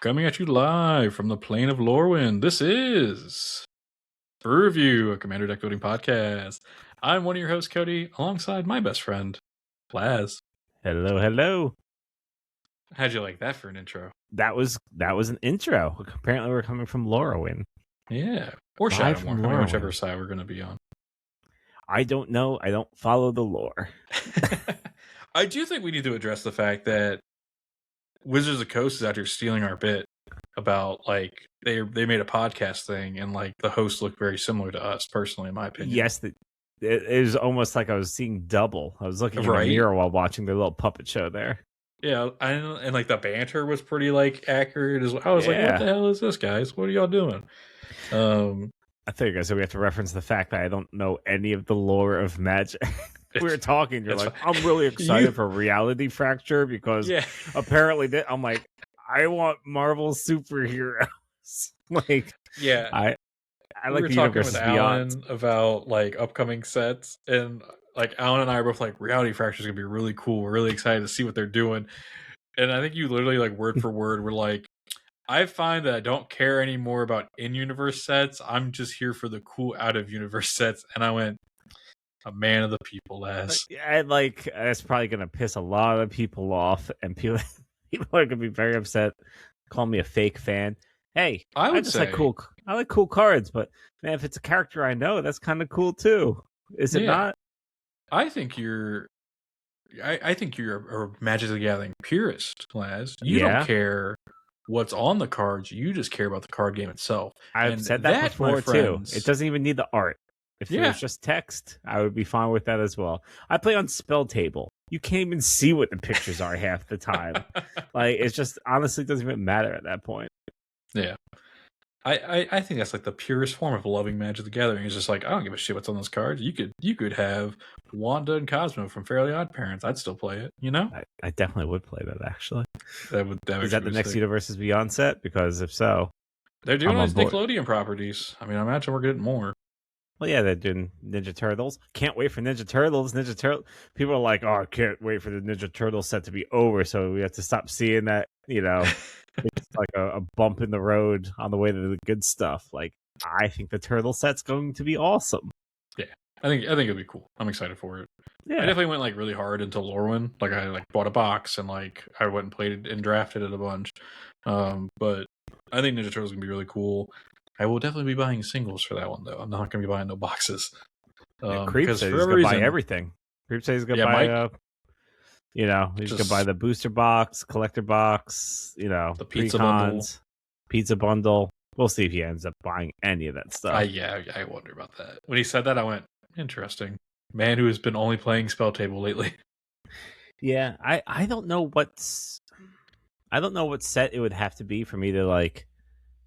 Coming at you live from the plane of Lorwyn. This is Brew Review, a Commander Deck Building podcast. I'm one of your hosts, Cody, alongside my best friend, Lazz. Hello, hello. How'd you like that for an intro? That was an intro. Apparently, we're coming from Lorwyn. Yeah, or Live Shadowmoor, from I mean, whichever Lorwyn. side we're going to be on. I don't know. I don't follow the lore. I do think we need to address the fact that Wizards of the Coast is out here stealing our bit about, like, they made a podcast thing and, like, the hosts look very similar to us, personally, in my opinion. Yes, it was almost like I was seeing double. I was looking in the mirror while watching the little puppet show there. Yeah, and like the banter was pretty like accurate as well. I was like, what the hell is this, guys? What are y'all doing? I think I said we have to reference the fact that I don't know any of the lore of Magic. We were talking, you're like, I'm really excited for Reality Fracture because apparently I'm like, I want Marvel superheroes. Like, yeah, I like were the talking with Beyond. Alan about like upcoming sets, and like Alan and I are both like, Reality Fracture is gonna be really cool. We're really excited to see what they're doing. And I think you literally like word for word were like, I find that I don't care anymore about in-universe sets. I'm just here for the cool out-of-universe sets. And I went, a man of the people, Lazz. Like that's probably gonna piss a lot of people off, and people are gonna be very upset. Call me a fake fan. Hey, I like cool cards, but man, if it's a character I know, that's kind of cool too. Is it not? I think you're a Magic the Gathering purist, Lazz. You don't care what's on the cards. You just care about the card game itself. I've said that before too. It doesn't even need the art. If it was just text, I would be fine with that as well. I play on Spell Table. You can't even see what the pictures are half the time. Like, it's just honestly doesn't even matter at that point. Yeah. I think that's like the purest form of loving Magic the Gathering. It's just like, I don't give a shit what's on those cards. You could have Wanda and Cosmo from Fairly Odd Parents. I'd still play it, you know? I definitely would play that, actually. Is that the next Universes Beyond set? Because if so, they're doing these Nickelodeon properties. I mean, I imagine we're getting more. Well, yeah, they're doing Ninja Turtles. Can't wait for Ninja Turtles. People are like, oh, I can't wait for the Ninja Turtles set to be over, so we have to stop seeing that, you know. It's like a bump in the road on the way to the good stuff. Like, I think the Turtle set's going to be awesome. Yeah, I think it'll be cool. I'm excited for it. Yeah. I definitely went like really hard into Lorwyn. Like I like bought a box and like I went and played it and drafted it a bunch. But I think Ninja Turtles gonna be really cool. I will definitely be buying singles for that one though. I'm not gonna be buying no boxes. Creep says he's gonna buy everything. Creep says he's gonna buy you know, he's gonna buy the booster box, collector box, you know, the pizza bundle. We'll see if he ends up buying any of that stuff. I wonder about that. When he said that, I went, interesting. Man who has been only playing Spell Table lately. Yeah, I don't know what set it would have to be for me to like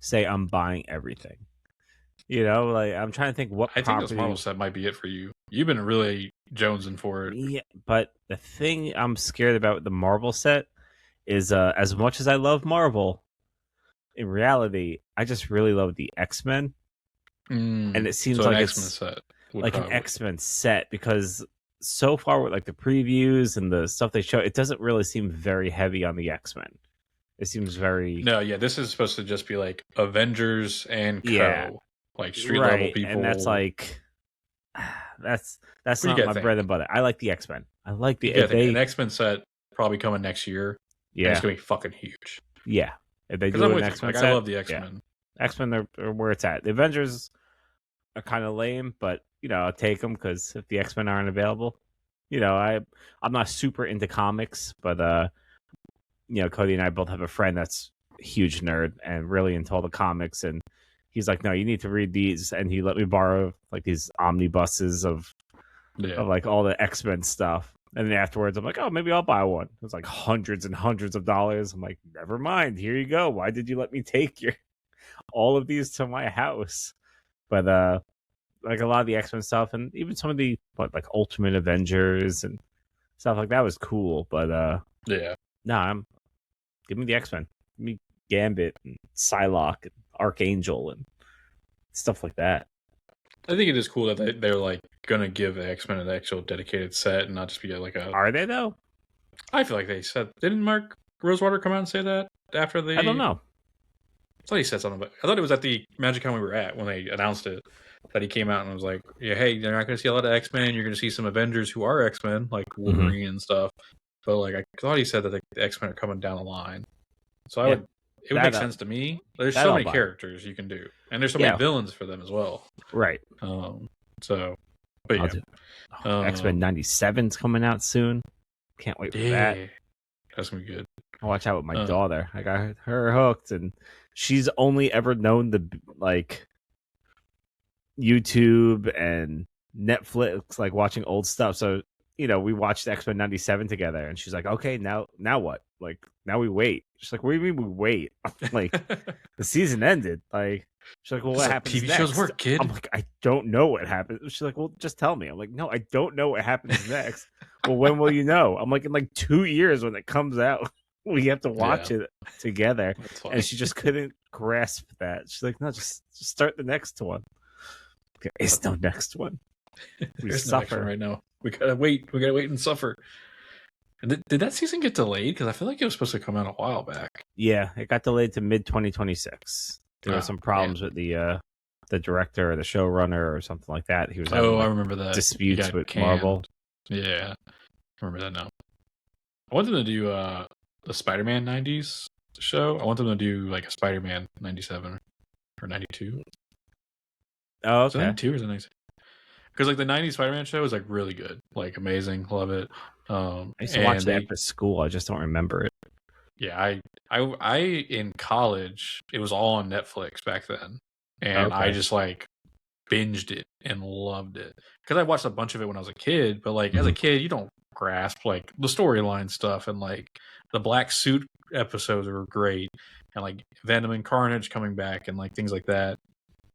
say I'm buying everything. You know, like I'm trying to think what I think this Marvel set might be it for you. You've been really jonesing for it. Yeah, but the thing I'm scared about with the Marvel set is as much as I love Marvel, in reality, I just really love the X-Men. And it seems like it's like an X-Men set because so far with like the previews and the stuff they show, it doesn't really seem very heavy on the X-Men. It seems very this is supposed to just be like Avengers and Co. Like street level people, and that's like that's not my bread and butter. I like the X-Men. I like the an X-Men set probably coming next year. Yeah, it's gonna be fucking huge. Yeah, if they do an X-Men set, I love the X-Men. Yeah. X-Men are where it's at. The Avengers are kind of lame, but you know I'll take them because if the X-Men aren't available, you know I'm not super into comics, but you know, Cody and I both have a friend that's a huge nerd and really into all the comics. And he's like, no, you need to read these. And he let me borrow like these omnibuses of like all the X-Men stuff. And then afterwards, I'm like, oh, maybe I'll buy one. It was like hundreds and hundreds of dollars. I'm like, never mind. Here you go. Why did you let me take all of these to my house? But like a lot of the X-Men stuff and even some of the like Ultimate Avengers and stuff like that was cool. But give me the X-Men. Give me Gambit and Psylocke and Archangel and stuff like that. I think it is cool that they're like gonna give X-Men an actual dedicated set and not just be like a. Are they though? I feel like they said. Didn't Mark Rosewater come out and say that after the? I don't know. thought he said something, but I thought it was at the MagicCon we were at when they announced it that he came out and was like, "Yeah, hey, you're not going to see a lot of X-Men. You're going to see some Avengers who are X-Men, like Wolverine and stuff." But like, I thought he said that the X-Men are coming down the line. So it would make sense to me. There's so many characters you can do, and there's so many villains for them as well. Right. So, but yeah, X-Men 97's coming out soon. Can't wait for that. That's gonna be good. I'll watch out with my daughter. I got her hooked, and she's only ever known the like YouTube and Netflix, like watching old stuff. So we watched X-Men 97 together, and she's like, "Okay, now what? Like now we wait." She's like, "What do you mean we wait?" Like the season ended. Like she's like, "Well, what happens TV next?" shows work, kid. I'm like, "I don't know what happens." She's like, "Well, just tell me." I'm like, "No, I don't know what happens next." Well, when will you know? I'm like, in like 2 years when it comes out, we have to watch it together. And she just couldn't grasp that. She's like, "No, just start the next one." There is no next one. We suffer right now. We gotta wait. We gotta wait and suffer. And did that season get delayed? Because I feel like it was supposed to come out a while back. Yeah, it got delayed to mid-2026. There were some problems with the director or the showrunner or something like that. He was having, I remember that disputes with Marvel. Yeah, I remember that now. I want them to do the Spider-Man 90s show. I want them to do like a Spider-Man 97 or 92. Oh, okay. Is it 92 or is it 97? Because like the 90s Spider-Man show is like really good, like amazing, love it. I used to watch that at school. I just don't remember it. Yeah, I in college, it was all on Netflix back then, and I just like binged it and loved it because I watched a bunch of it when I was a kid. But like as a kid, you don't grasp like the storyline stuff, and like the Black Suit episodes were great, and like Venom and Carnage coming back, and like things like that.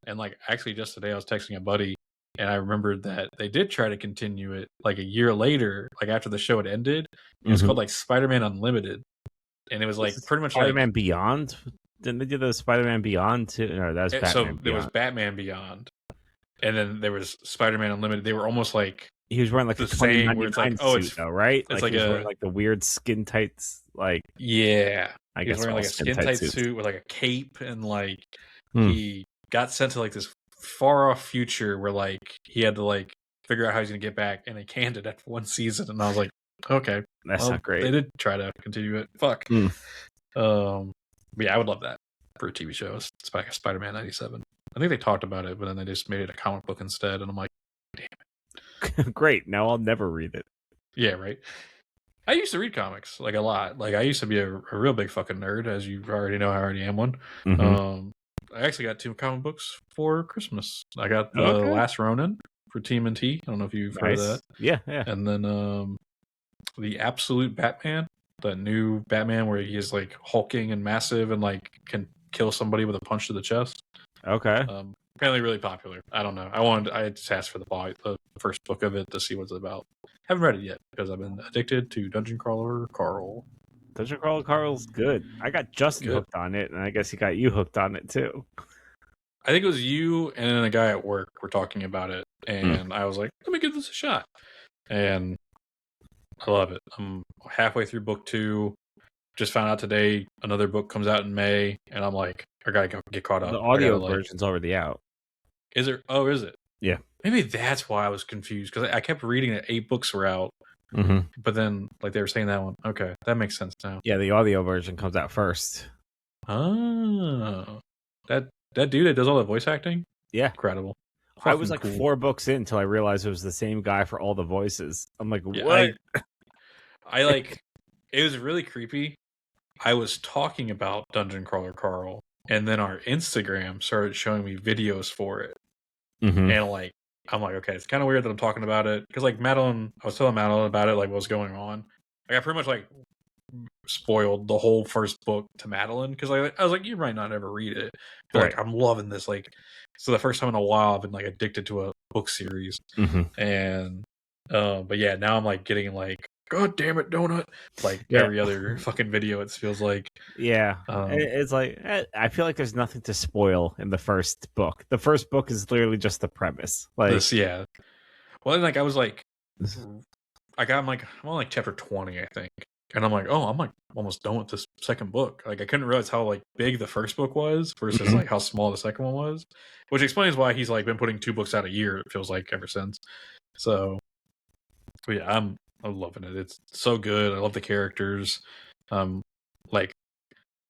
And like actually, just today I was texting a buddy. And I remembered that they did try to continue it like a year later, like after the show had ended. It was called like Spider-Man Unlimited. And it was like pretty much Spider-Man Beyond? Didn't they do the Spider-Man Beyond too? No, that was Batman Beyond. There was Batman Beyond. And then there was Spider-Man Unlimited. They were almost like he was wearing like the 2099 suit, though, right? It's like he was wearing like the weird skin tights, like yeah. I guess he was wearing like a skin tight suit with like a cape, and like he got sent to like this far off future where like he had to like figure out how he's gonna get back, and they canned it after one season, and I was like, okay, that's not great. They did try to continue it. Fuck. But yeah, I would love that for a TV show. It's like Spider-Man 97. I think they talked about it, but then they just made it a comic book instead, and I'm like, damn it. Great. Now I'll never read it. Yeah, right. I used to read comics like a lot. Like I used to be a real big fucking nerd, as you already know. I already am one. I actually got 2 comic books for Christmas. I got The Last Ronin for TMNT. I don't know if you've heard of that. Yeah. And then the Absolute Batman, the new Batman where he is like hulking and massive and like can kill somebody with a punch to the chest. Okay. Apparently really popular. I don't know. I just asked for the first book of it to see what it's about. Haven't read it yet because I've been addicted to Dungeon Crawler Carl. Dungeon Crawler Carl's good. I got Justin hooked on it, and I guess he got you hooked on it too. I think it was you and then a guy at work were talking about it, and I was like, let me give this a shot. And I love it. I'm halfway through book 2. Just found out today another book comes out in May, and I'm like, I gotta get caught up. The audio version's already out. Is it? Oh, is it? Yeah. Maybe that's why I was confused, because I kept reading that 8 books were out. But then, like, they were saying that one. Okay, that makes sense now. Yeah, the audio version comes out first. Oh, that dude that does all the voice acting? Yeah, incredible. I was like 4 books in until I realized it was the same guy for all the voices. I'm like, what? I like. It was really creepy. I was talking about Dungeon Crawler Carl, and then our Instagram started showing me videos for it, and like. I'm like, okay, it's kind of weird that I'm talking about it. Because, like, Madeline, I was telling Madeline about it, like, what's going on. Like, I pretty much, like, spoiled the whole first book to Madeline. Because I was like, you might not ever read it. But, like, I'm loving this. Like, so the first time in a while, I've been, like, addicted to a book series. And, but yeah, now I'm, like, getting, like, God damn it, donut! Like every other fucking video, it feels like. Yeah, it's like I feel like there's nothing to spoil in the first book. The first book is literally just the premise. Like, Well, then, like I was like, I'm on like chapter 20, I think, And I'm like, oh, I'm like almost done with this second book. Like I couldn't realize how like big the first book was versus like how small the second one was, which explains why he's like been putting 2 books out a year. It feels like ever since. So, but yeah, I'm loving it. It's so good. I love the characters. Like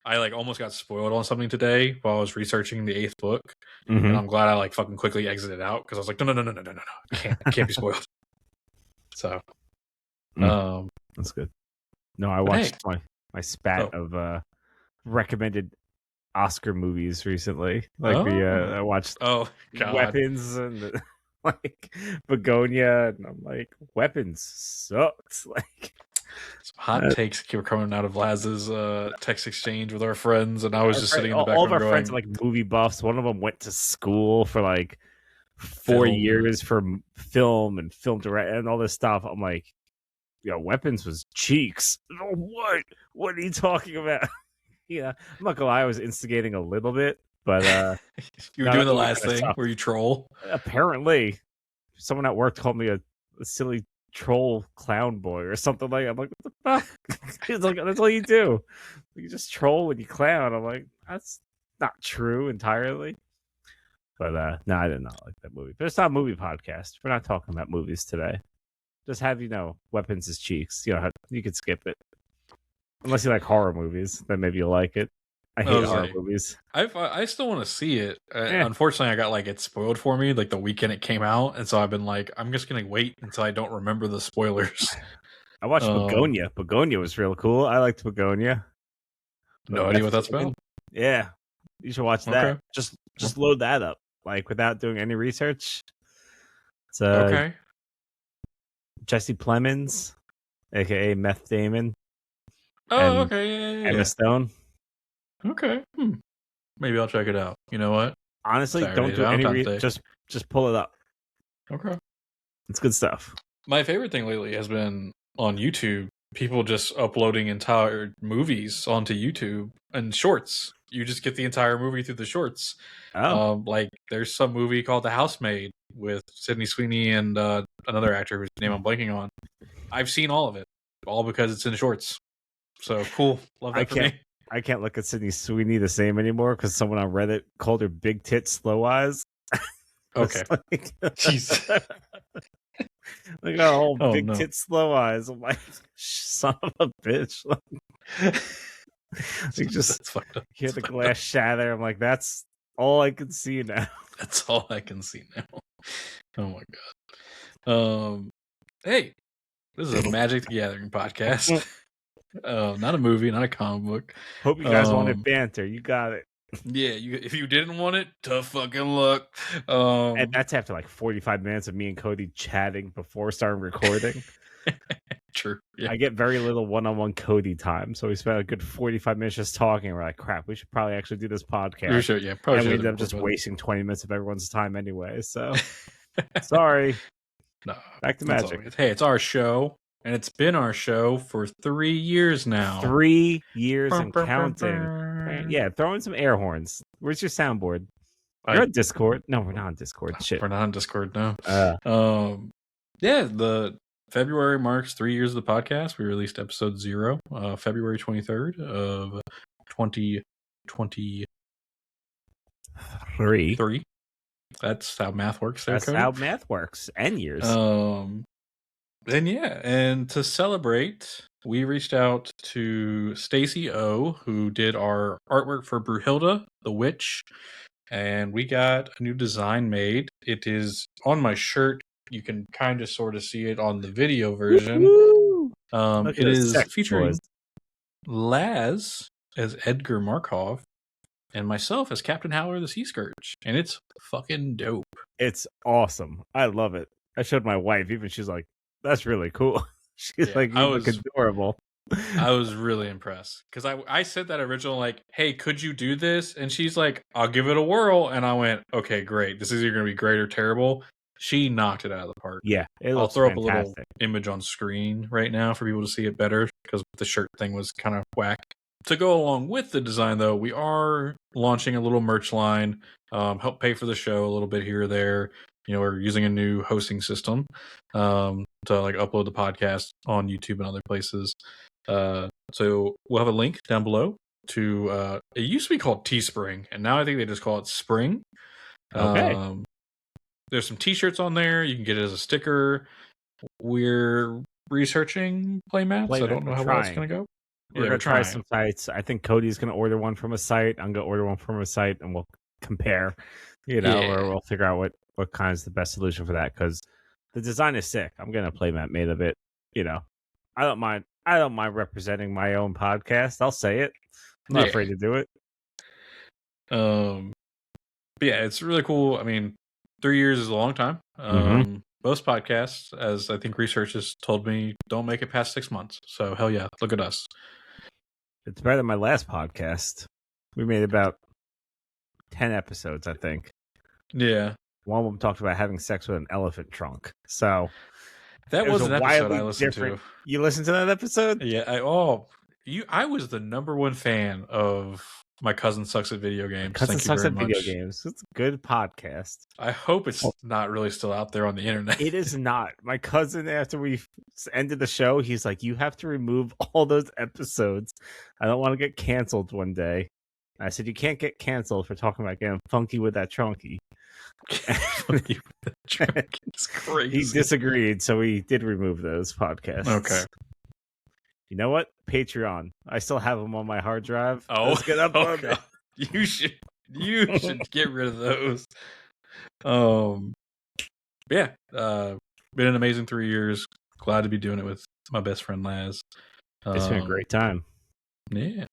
I like almost got spoiled on something today while I was researching the 8th book, and I'm glad I like fucking quickly exited out because I was like, no, I can't be spoiled. So, that's good. No, I watched my spat of recommended Oscar movies recently. Like I watched Weapons and like Begonia, and I'm like, Weapons sucks. Like some hot takes were coming out of Lazz's text exchange with our friends, and I was just sitting in the background. All of our friends are like movie buffs. One of them went to school for like 4 years for film and film direct and all this stuff. I'm like, Weapons was cheeks. What are you talking about? Yeah, I'm not gonna lie, I was instigating a little bit, but you were doing the last thing where you troll. Apparently, someone at work called me a silly troll clown boy or something like that. I'm like, what the fuck? He's like, that's all you do. You just troll and you clown. I'm like, that's not true entirely. But no, I did not like that movie. But it's not a movie podcast. We're not talking about movies today. Just have Weapons is cheeks. You could skip it. Unless you like horror movies, then maybe you'll like it. I hate horror movies. I still want to see it. Unfortunately, I got like it spoiled for me like the weekend it came out, and so I've been like, I'm just gonna wait until I don't remember the spoilers. I watched Begonia. Begonia was real cool. I liked Begonia. No idea what that's about. Yeah, you should watch that. Okay. Just load that up, like without doing any research. It's okay. Jesse Plemons, aka Meth Damon. Oh, okay. Yeah. Emma Stone. Okay. Maybe I'll check it out. You know what? Honestly, don't do any research. Just pull it up. Okay. It's good stuff. My favorite thing lately has been on YouTube. People just uploading entire movies onto YouTube and shorts. You just get the entire movie through the shorts. Oh. Like there's some movie called The Housemaid with Sydney Sweeney and another actor whose name I'm blanking on. I've seen all of it, all because it's in shorts. So cool. Love that for me. I can't look at Sydney Sweeney the same anymore because someone on Reddit called her big tit slow eyes. Okay. Jeez. Look at all big tit slow eyes. I'm like, son of a bitch. Like just hear the glass shatter. I'm like, that's all I can see now. That's all I can see now. Oh my god. Hey, this is a Magic the Gathering podcast. Not a movie, not a comic book. Hope you guys wanted banter. You got it. Yeah, if you didn't want it, tough fucking luck. And that's after like 45 minutes of me and Cody chatting before starting recording. True. Yeah. I get very little one-on-one Cody time, so we spent a good 45 minutes just talking. We're like, crap, we should probably actually do this podcast. We should, yeah. Probably and we ended up just wasting 20 minutes of everyone's time anyway. So, sorry. No, back to Magic. Hey, it's our show. And it's been our show for 3 years now. 3 years and counting. Yeah, throw in some air horns. Where's your soundboard? You're on Discord. No, we're not on Discord. Shit. We're not on Discord, no. Yeah, the February marks 3 years of the podcast. We released episode 0, February 23rd of 2023. That's how math works there, That's Cody. how math works. And years. And to celebrate, we reached out to Stacy O, who did our artwork for Brewhilda, the Witch, and we got a new design made. It is on my shirt. You can kind of sort of see it on the video version. It is featuring Lazz as Edgar Markov and myself as Captain Howler the Sea Scourge, and it's fucking dope. It's awesome. I love it. I showed my wife, even she's like, that's really cool. She's like, you look adorable. I was really impressed because I said that original like, hey, could you do this? And she's like, I'll give it a whirl. And I went, okay, great. This is either going to be great or terrible. She knocked it out of the park. Yeah, I'll throw up a little image on screen right now for people to see it better because the shirt thing was kind of whack. To go along with the design, though, we are launching a little merch line, help pay for the show a little bit here or there. We're using a new hosting system to like upload the podcast on YouTube and other places. So we'll have a link down below to it used to be called Teespring, and now I think they just call it Spring. Okay. There's some t-shirts on there. You can get it as a sticker. We're researching playmats. I don't know how well it's going to go. We're going to try some sites. I think Cody's going to order one from a site. I'm going to order one from a site, and we'll compare, or we'll figure out what kind is the best solution for that, because the design is sick. I'm getting a playmat made of it. I don't mind representing my own podcast. I'll say it. I'm not afraid to do it. But yeah, it's really cool. I mean, 3 years is a long time. Most podcasts, as I think research has told me, don't make it past 6 months. So hell yeah, look at us. It's better than my last podcast. We made about 10 episodes, I think. Yeah. One of them talked about having sex with an elephant trunk. So that was an episode I listened to. You listened to that episode? Yeah. I was the #1 fan of My Cousin Sucks at Video Games. Cousin Sucks at Video Games. It's a good podcast. I hope it's not really still out there on the internet. It is not. My cousin, after we ended the show, he's like, you have to remove all those episodes. I don't want to get canceled one day. I said, you can't get canceled for talking about getting funky with that trunky. Funky with that trunky. It's crazy. He disagreed, so we did remove those podcasts. Okay. You know what? Patreon. I still have them on my hard drive. Oh, let's get up on that. You should get rid of those. Yeah. Been an amazing 3 years. Glad to be doing it with my best friend Lazz. It's been a great time. Yeah.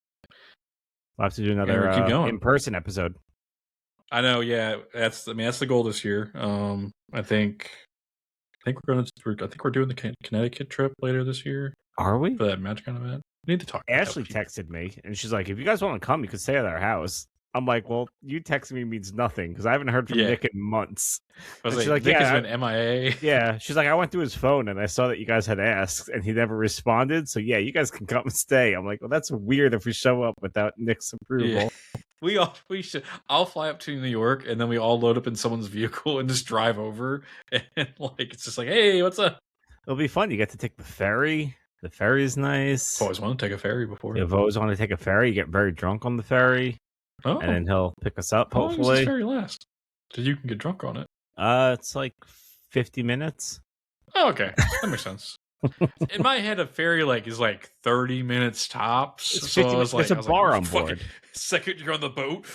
We'll have to do another in-person episode. I know. Yeah, that's the goal this year. I think we're doing the Connecticut trip later this year. Are we? For that Magic event? We need to talk. Ashley texted me, and she's like, if you guys want to come, you could stay at our house. I'm like, well, you texting me means nothing, because I haven't heard from Nick in months. I was like, Nick has been MIA. Yeah. She's like, I went through his phone, and I saw that you guys had asked, and he never responded. So, yeah, you guys can come and stay. I'm like, well, that's weird if we show up without Nick's approval. Yeah. We should. I'll fly up to New York, and then we all load up in someone's vehicle and just drive over. And, it's just like, hey, what's up? It'll be fun. You get to take the ferry. The ferry is nice. I've always wanted to take a ferry before. I've always wanted to take a ferry. You get very drunk on the ferry. Oh. And then he'll pick us up, hopefully. How long does this ferry last? Did you can get drunk on it? It's like 50 minutes. Oh, okay. That makes sense. In my head, a ferry is 30 minutes tops. It's 50 minutes. There's a bar on board. Second you're on the boat.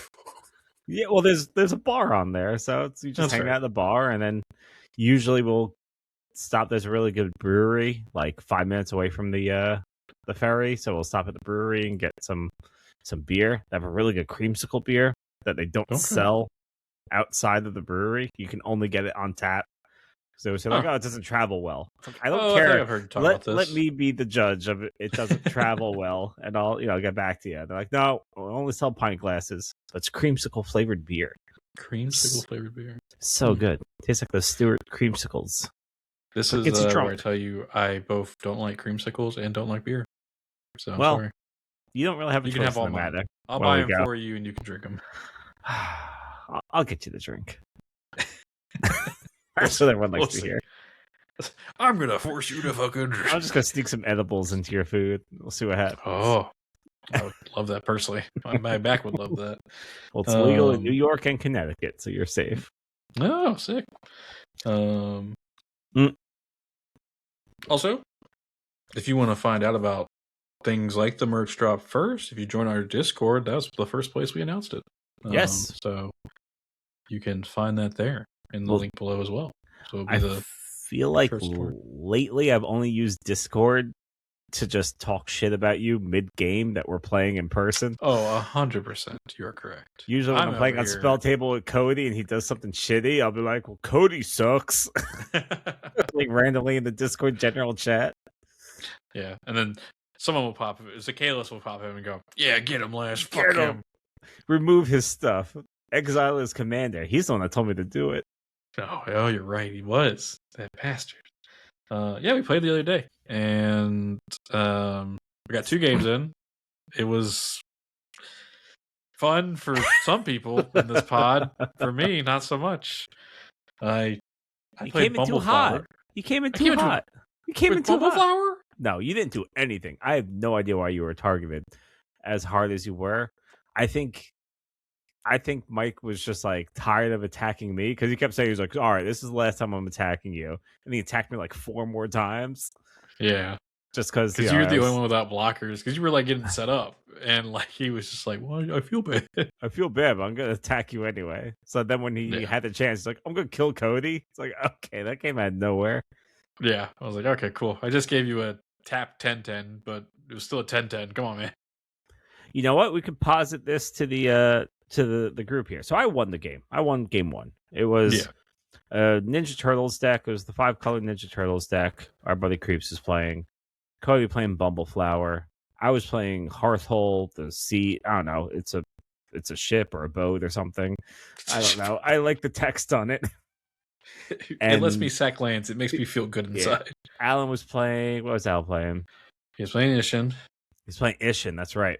Yeah, well, there's a bar on there, so you just hang out at the bar, and then usually we'll stop. There's a really good brewery 5 minutes away from the ferry, so we'll stop at the brewery and get some beer. They have a really good creamsicle beer that they don't sell outside of the brewery. You can only get it on tap. So it doesn't travel well. I don't care. I've heard you talk about this. Let me be the judge of it. It doesn't travel well, and I'll get back to you. They're like, no, we'll only sell pint glasses. But it's creamsicle flavored beer. Creamsicle flavored beer. So good. Tastes like the Stewart creamsicles. This is where I tell you I both don't like creamsicles and don't like beer. So I'm sorry. You don't really have a choice have all in the matter. I'll buy them for you and you can drink them. I'll get you the drink. That's what everyone likes to hear. I'm going to force you to fucking drink. I'm just going to sneak some edibles into your food. We'll see what happens. Oh, I would love that personally. My back would love that. Well, it's legal in New York and Connecticut, so you're safe. Oh, sick. Also, if you want to find out about things like the merch drop first, if you join our Discord, that was the first place we announced it. Yes. So you can find that there in the link below as well. So I feel like lately I've only used Discord to just talk shit about you mid-game that we're playing in person. Oh, 100%. You're correct. Usually when I'm playing on Spell Table with Cody and he does something shitty, I'll be like, well, Cody sucks. Randomly in the Discord general chat. Yeah, and then someone will pop, Zacchaeus will pop him and go, yeah, get him, Lash. Fuck him. Remove his stuff. Exile his commander. He's the one that told me to do it. Oh, you're right. He was. That bastard. Yeah, we played the other day. And we got 2 games in. It was fun for some people in this pod. For me, not so much. I played Bumbleflower. You came in too hot. You came in too hot. No, you didn't do anything. I have no idea why you were targeted as hard as you were. I think Mike was just like tired of attacking me because he kept saying, he was like, all right, this is the last time I'm attacking you. And he attacked me like 4 more times. Yeah. Just because you're the only one without blockers. Because you were like getting set up. And like he was just like, well, I feel bad. I feel bad, but I'm going to attack you anyway. So then when he had the chance, he's like, I'm going to kill Cody. It's like, okay, that came out of nowhere. Yeah. I was like, okay, cool. I just gave you a tap 10-10, but it was still a 10-10. Come on, man. You know what? We could posit this to the group here. So I won the game. I won game 1. It was a Ninja Turtles deck. It was the 5-color Ninja Turtles deck. Our buddy Creeps is playing. Cody playing Bumbleflower. I was playing Hearthhole, the sea. I don't know. It's a ship or a boat or something. I don't know. I like the text on it. It lets me sack lands. It makes me feel good inside. Yeah. Alan was playing. What was Al playing? He was playing Ishin. He's playing Ishin. That's right.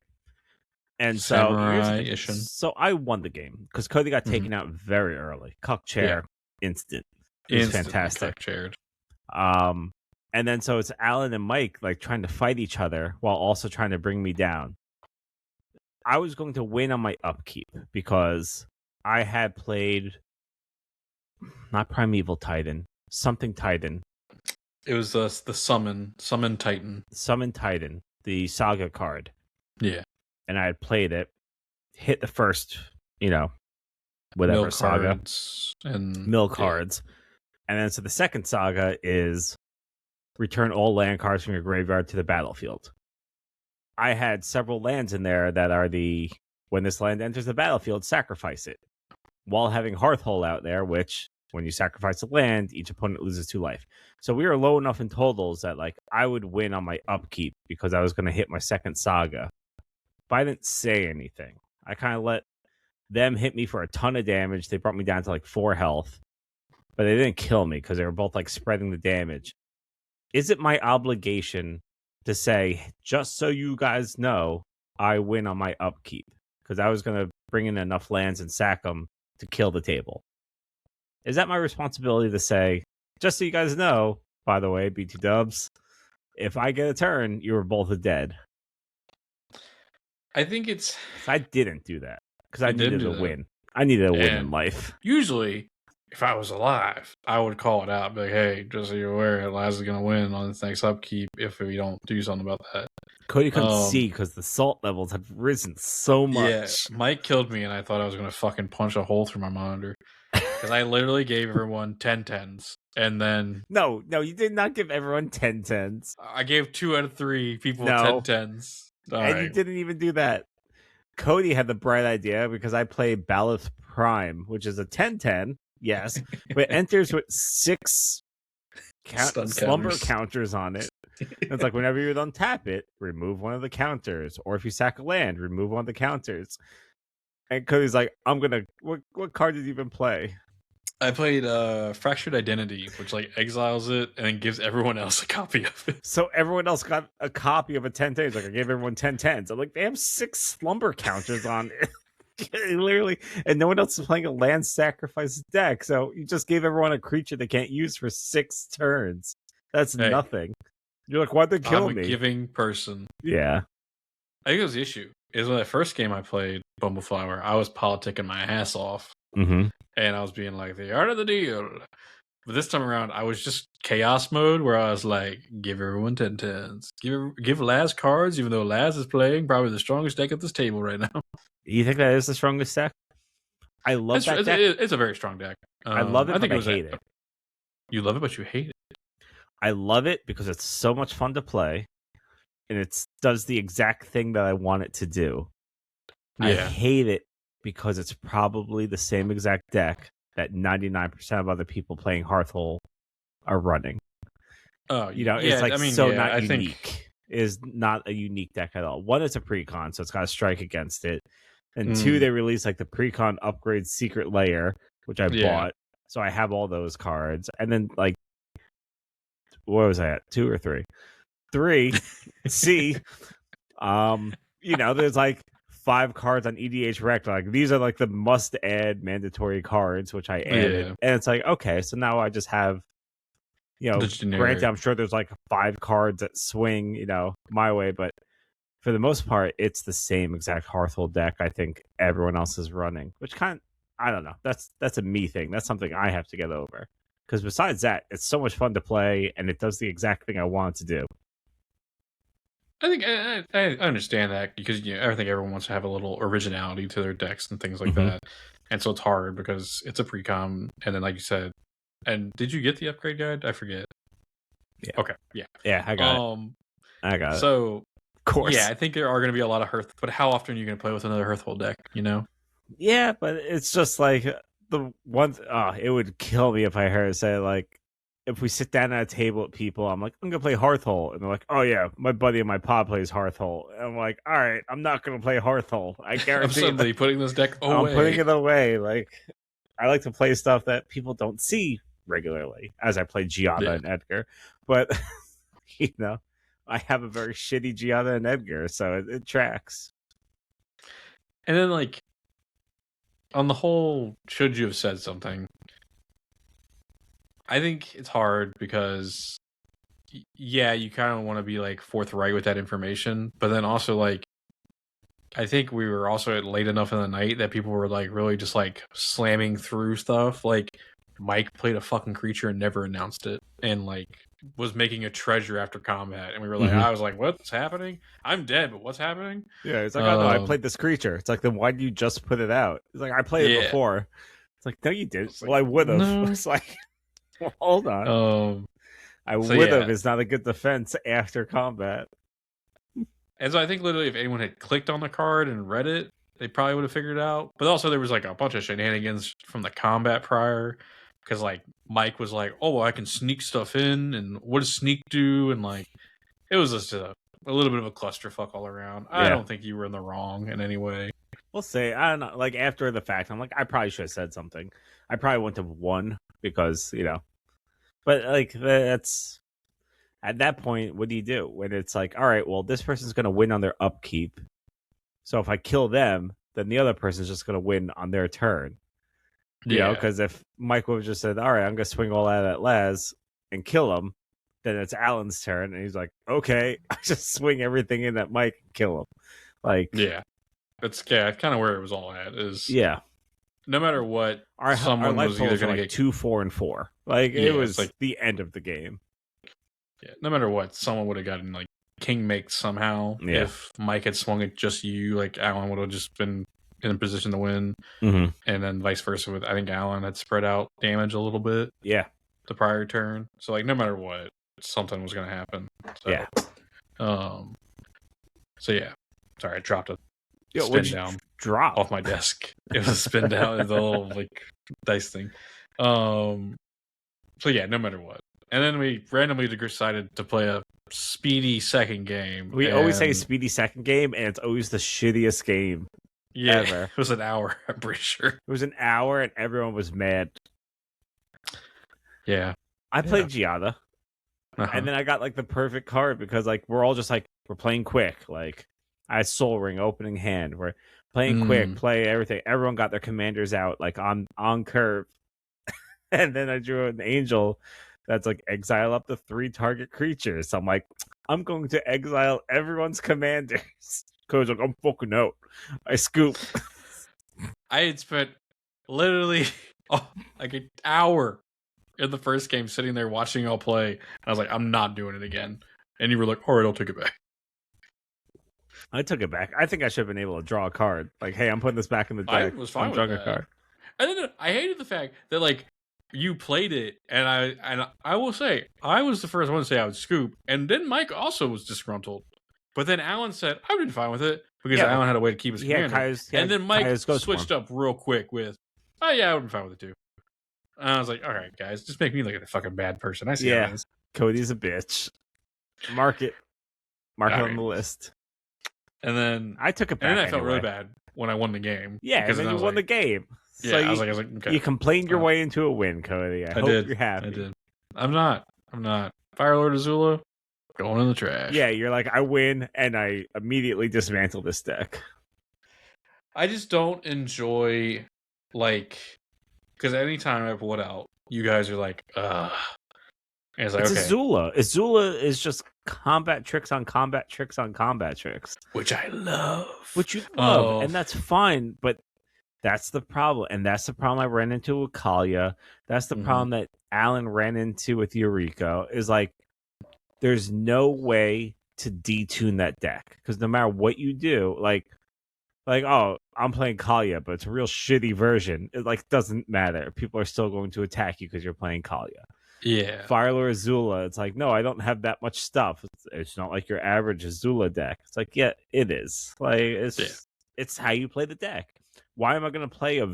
And Samurai Ishin. So I won the game because Cody got taken out very early. Cuck chair, instant. It was fantastic. Cuck chaired. And then so it's Alan and Mike like trying to fight each other while also trying to bring me down. I was going to win on my upkeep because I had played not Primeval Titan, something Titan. It was the Summon Titan. Summon Titan, the Saga card. Yeah. And I had played it, hit the first, whatever Mill saga. Cards and Mill cards. And then so the second saga is return all land cards from your graveyard to the battlefield. I had several lands in there that are when this land enters the battlefield, sacrifice it. While having Hearthhole out there, which when you sacrifice a land, each opponent loses 2 life. So we were low enough in totals that like I would win on my upkeep because I was going to hit my second saga. But I didn't say anything. I kind of let them hit me for a ton of damage. They brought me down to like 4 health. But they didn't kill me because they were both like spreading the damage. Is it my obligation to say, just so you guys know, I win on my upkeep? Because I was going to bring in enough lands and sack them to kill the table. Is that my responsibility to say, just so you guys know, by the way, BT Dubs, if I get a turn, you were both dead? I think it's... I didn't do that because I needed a win. I needed a win in life. Usually, if I was alive, I would call it out. Be like, hey, just so you're aware, Lazz is going to win on this next upkeep if we don't do something about that. Cody couldn't see because the salt levels have risen so much. Yeah, Mike killed me and I thought I was going to fucking punch a hole through my monitor. Because I literally gave everyone 10-10s. And then... No, you did not give everyone 10-10s. I gave 2 out of 3 people 10-10s. You didn't even do that. Cody had the bright idea because I played Baloth Prime, which is a 10-10, yes, but it enters with 6 slumber counters on it. It's like whenever you untap it, remove one of the counters. Or if you sack a land, remove one of the counters. And Cody's like, what card did you even play? I played Fractured Identity, which like exiles it and then gives everyone else a copy of it. So everyone else got a copy of a 10-10. It's like I gave everyone 10-10s. I'm like, they have 6 slumber counters on it. Literally, and no one else is playing a land sacrifice deck. So you just gave everyone a creature they can't use for 6 turns. That's nothing. You're like, why'd they kill me? I'm a giving person. Yeah. I think it was the issue. Is when the first game I played, Bumbleflower, I was politicking my ass off. Mm-hmm. And I was being like, the art of the deal. But this time around, I was just chaos mode where I was like, give everyone 10-10s. Give Lazz cards, even though Lazz is playing probably the strongest deck at this table right now. You think that is the strongest deck? I love that deck. It's a very strong deck. I love it, but I hate it. You love it, but you hate it. I love it because it's so much fun to play. And it does the exact thing that I want it to do. Yeah. I hate it because it's probably the same exact deck that 99% of other people playing Hearthhole are running. Oh, it's like not unique. It is not a unique deck at all. 1, it's a precon, so it's got to strike against it. And 2, they released like the precon upgrade secret layer, which I bought. So I have all those cards. And then like, what was I at? 2 or 3? 3, C, there's like 5 cards on EDH Rec. Like these are like the must add mandatory cards, which I added. And it's like, okay, so now I just have Granted, I'm sure there's like 5 cards that swing, my way, but for the most part, it's the same exact Hearthhold deck I think everyone else is running, which I don't know. That's a me thing. That's something I have to get over. Because besides that, it's so much fun to play, and it does the exact thing I want it to do. I think I understand that because I think everyone wants to have a little originality to their decks and things like that, and so it's hard because it's a pre-com, and then like you said, and did you get the upgrade guide? I forget. Yeah. Okay. Yeah. Yeah, I got it. I got it. So, of course. Yeah, I think there are going to be a lot of Hearth, but how often are you going to play with another Hearthhold deck? Yeah, but it's just like the one. It would kill me if I heard it say like, if we sit down at a table with people, I'm like, I'm gonna play Hearthole, and they're like, oh yeah, my buddy and my pod plays Hearthole, and I'm like, all right, I'm not gonna play Hearthole. I guarantee. I'm suddenly putting this deck away. I'm putting it away. Like, I like to play stuff that people don't see regularly, as I play Giada and Edgar, but I have a very shitty Giada and Edgar, so it tracks. And then, like, on the whole, should you have said something? I think it's hard because, yeah, you kind of want to be, like, forthright with that information, but then also, like, I think we were also late enough in the night that people were, like, really just, like, slamming through stuff. Like, Mike played a fucking creature and never announced it, and, like, was making a treasure after combat, and we were like, I was like, what's happening? I'm dead, but what's happening? Yeah, it's like, oh no, I played this creature. It's like, then why did you just put it out? It's like, I played it before. It's like, no, you didn't. Well, I would have. No. It's like, well, hold on. I would have is not a good defense after combat. And so I think literally if anyone had clicked on the card and read it, they probably would have figured it out. But also there was like a bunch of shenanigans from the combat prior. Because, like, Mike was like, oh, well, I can sneak stuff in, and what does sneak do? And, like, it was just a little bit of a clusterfuck all around. Yeah. I don't think you were in the wrong in any way. We'll say, I don't know, like, after the fact, I'm like, I probably should have said something. I probably wouldn't have won because, But, like, that's... At that point, what do you do? When it's like, all right, well, this person's going to win on their upkeep. So if I kill them, then the other person's just going to win on their turn. Because if Mike would have just said, all right, I'm going to swing all out at Lazz and kill him, then it's Alan's turn. And he's like, okay, I just swing everything in at Mike and kill him. Like, yeah. That's kind of where it was all at. No matter what, someone was either going to get 2, 4, and 4. Like, it was like the end of the game. Yeah, no matter what, someone would have gotten, like, king makes somehow. Yeah. If Mike had swung at just you, like, Alan would have just been in a position to win, and then vice versa. With I think Alan had spread out damage a little bit. Yeah, the prior turn. So like no matter what, something was going to happen. So, yeah. So yeah. Sorry, I dropped a spin down. Drop off my desk. It was a spin down. The little like dice thing. So yeah, no matter what. And then we randomly decided to play a speedy second game. We always say speedy second game, and it's always the shittiest game. Yeah, ever. It was an hour, I'm pretty sure. It was an hour, and everyone was mad. Yeah. I played Giada, and then I got, like, the perfect card, because, like, we're all just, like, we're playing quick. Like, I had Soul Ring, opening hand. We're playing quick, play everything. Everyone got their commanders out, like, on curve. And then I drew an angel that's, like, exile up to 3 target creatures. So I'm like, I'm going to exile everyone's commanders. Cody's like, I'm fucking out. I scoop. I had spent literally like an hour in the first game sitting there watching y'all play. And I was like, I'm not doing it again. And you were like, all right, I'll take it back. I took it back. I think I should have been able to draw a card. Like, hey, I'm putting this back in the deck. I was fine with that. A card. And then I hated the fact that, like, you played it, and I will say, I was the first one to say I would scoop, and then Mike also was disgruntled. But then Alan said, I've been fine with it, because Alan had a way to keep his commander. And then Mike switched up real quick with, oh yeah, I've been fine with it too. And I was like, all right, guys, just make me look like a fucking bad person. I see how it is. Cody's a bitch. Mark it on the list. And then I took it back. And then I felt really bad when I won the game. Yeah, because then you won the game. Yeah, so I was like, okay. You complained your way into a win, Cody. I hope you're happy. I did. I'm not. Firelord Azula, going in the trash. Yeah, you're like, I win, and I immediately dismantle this deck. I just don't enjoy, like, because anytime I pull it out, you guys are like, ugh. And it's like, It's okay. Azula. Azula is just combat tricks on combat tricks on combat tricks. Which I love. Which you love, and that's fine, but that's the problem. And that's the problem I ran into with Kalia. That's the problem that Alan ran into with Eureka, is like, there's no way to detune that deck. Because no matter what you do, like, oh, I'm playing Kalia, but it's a real shitty version. It like doesn't matter. People are still going to attack you because you're playing Kalia. Yeah. Firelord Azula, it's like, no, I don't have that much stuff. It's not like your average Azula deck. It's like, yeah, it is. Like, it's how you play the deck. Why am I going to play a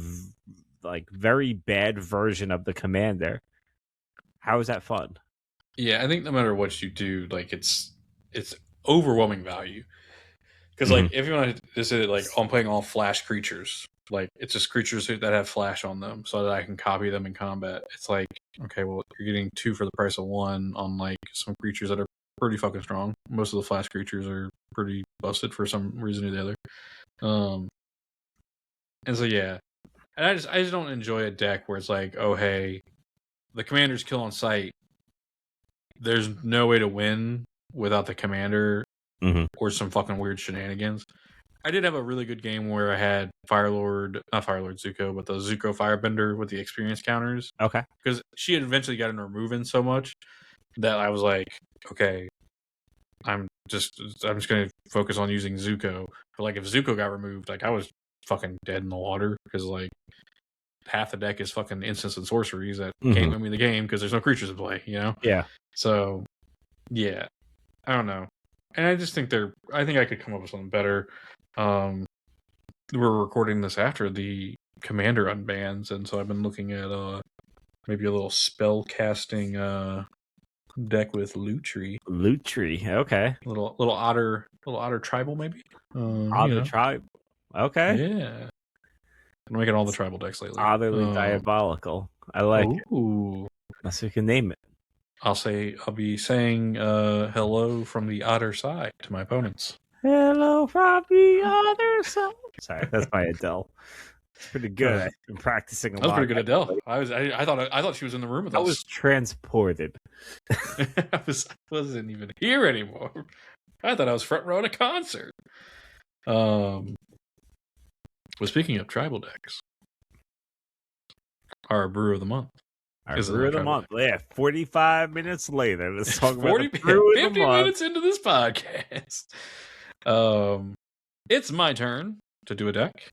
very bad version of the commander? How is that fun? Yeah, I think no matter what you do, like it's overwhelming value. Because like if you want to say like I'm playing all flash creatures, like it's just creatures that have flash on them, so that I can copy them in combat. It's like, okay, well you're getting 2 for the price of 1 on like some creatures that are pretty fucking strong. Most of the flash creatures are pretty busted for some reason or the other. And so yeah, and I just don't enjoy a deck where it's like, oh hey, the commander's kill on sight. There's no way to win without the commander or some fucking weird shenanigans. I did have a really good game where I had not Firelord Zuko, but the Zuko Firebender with the experience counters. Okay. Because she had eventually gotten her move in so much that I was like, okay, I'm just going to focus on using Zuko. But like if Zuko got removed, like I was fucking dead in the water because like half the deck is fucking instants and sorceries that can't win me the game because there's no creatures to play, you know? Yeah. So, yeah. I don't know. And I just think I think I could come up with something better. We're recording this after the commander unbans, and so I've been looking at maybe a little spell casting deck with Lutri. Lutri, okay. Little otter tribal maybe. Otter tribe. Okay. Yeah. I'm making all the tribal decks lately. Otterly diabolical. I like it. Ooh. That's what we can name it. I'll be saying hello from the otter side to my opponents. Hello from the other side. Sorry, that's my Adele. It's pretty good. I've been practicing a lot. That was pretty good, Adele. I thought she was in the room with us. I was transported. I wasn't even here anymore. I thought I was front row at a concert. Well, speaking of tribal decks, our brew of the month. Our brew of the month. Yeah, 45 minutes later. Let's talk about the 50 minutes into this podcast. It's my turn to do a deck,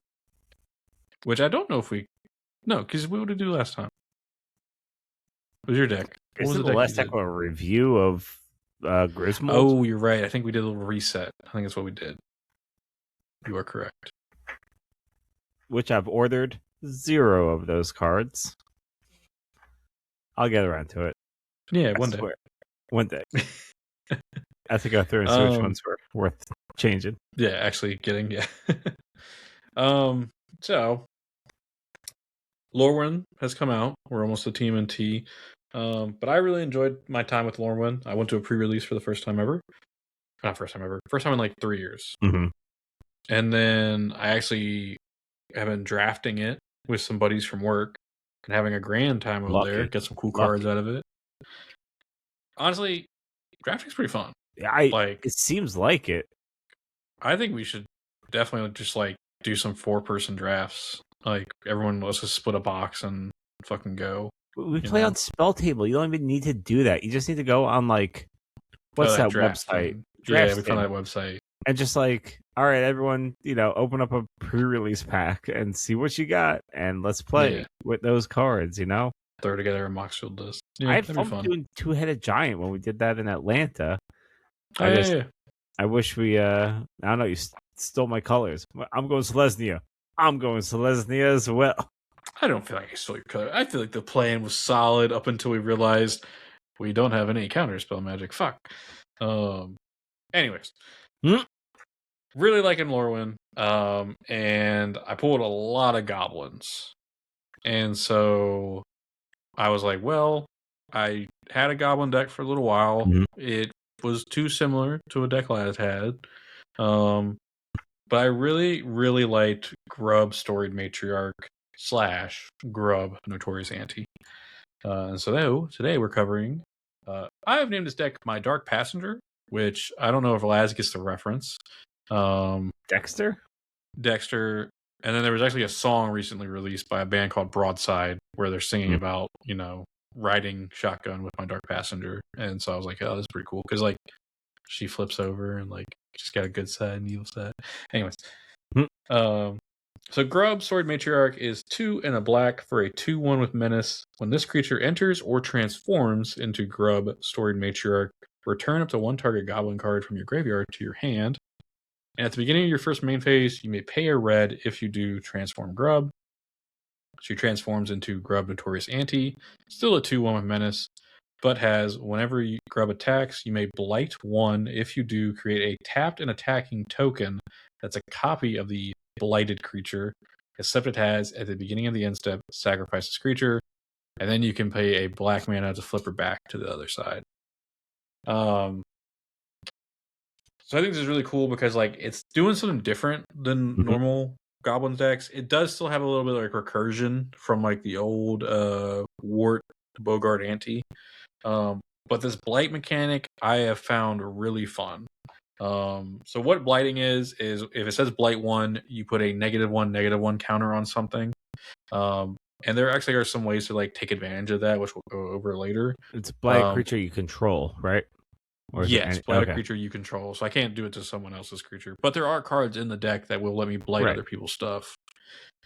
which I don't know if because what did we do last time? What was your deck? What was the last deck? A review of Griswold? Oh, you're right. I think we did a little reset. I think that's what we did. You are correct. Which I've ordered 0 of those cards. I'll get around to it. Yeah, one day. One day. I have to go through and see which ones were worth changing. Yeah, actually getting, yeah. So Lorwyn has come out. We're almost a team in T. But I really enjoyed my time with Lorwyn. I went to a pre-release for the first time ever. Not first time ever. First time in like 3 years. And then I actually have been drafting it with some buddies from work and having a grand time over there. Get some cool cards out of it. Honestly, drafting's pretty fun. Yeah, it seems like it. I think we should definitely just like do some 4-person drafts. Like everyone, let's just split a box and fucking go. We play on Spell Table. You don't even need to do that. You just need to go on like what's that website? Yeah, we found that website. And just like, all right, everyone, open up a pre-release pack and see what you got, and let's play with those cards. Throw together a Moxfield list. Yeah, I had fun doing Two-Headed Giant when we did that in Atlanta. I wish we. I don't know. You stole my colors. I'm going Selesnya. I'm going Selesnya as well. I don't feel like I stole your color. I feel like the plan was solid up until we realized we don't have any counterspell magic. Fuck. Anyways. Really liking Lorwyn. And I pulled a lot of goblins. And so I was like, well, I had a goblin deck for a little while. It was too similar to a deck Lazz had. But I really, really liked Grub Storied Matriarch / Grub Notorious Anti. And so today we're covering I have named this deck my Dark Passenger, which I don't know if Lazz gets the reference. Dexter? Dexter, and then there was actually a song recently released by a band called Broadside where they're singing about, riding shotgun with my Dark Passenger. And so I was like, oh, this is pretty cool because like she flips over and like she's got a good side and evil side. Anyways, so Grub Sword Matriarch is 2 and a black for a 2/1 with Menace. When this creature enters or transforms into Grub Sword Matriarch, return up to 1 target goblin card from your graveyard to your hand. And at the beginning of your first main phase, you may pay a red if you do transform Grub. She transforms into Grub Notorious Ante, still a 2/1 with Menace, but has whenever Grub attacks, you may blight 1. If you do, create a tapped and attacking token that's a copy of the blighted creature, except it has at the beginning of the end step, sacrifice this creature, and then you can pay a black mana to flip her back to the other side. So I think this is really cool because like it's doing something different than normal Goblin decks. It does still have a little bit of like recursion from like the old Wart Bogart Ante. But this blight mechanic I have found really fun. So what blighting is if it says blight 1, you put a -1/-1 counter on something. And there actually are some ways to like take advantage of that, which we'll go over later. It's a blight creature you control, right? Or yes, blight a creature you control. So I can't do it to someone else's creature. But there are cards in the deck that will let me blight other people's stuff.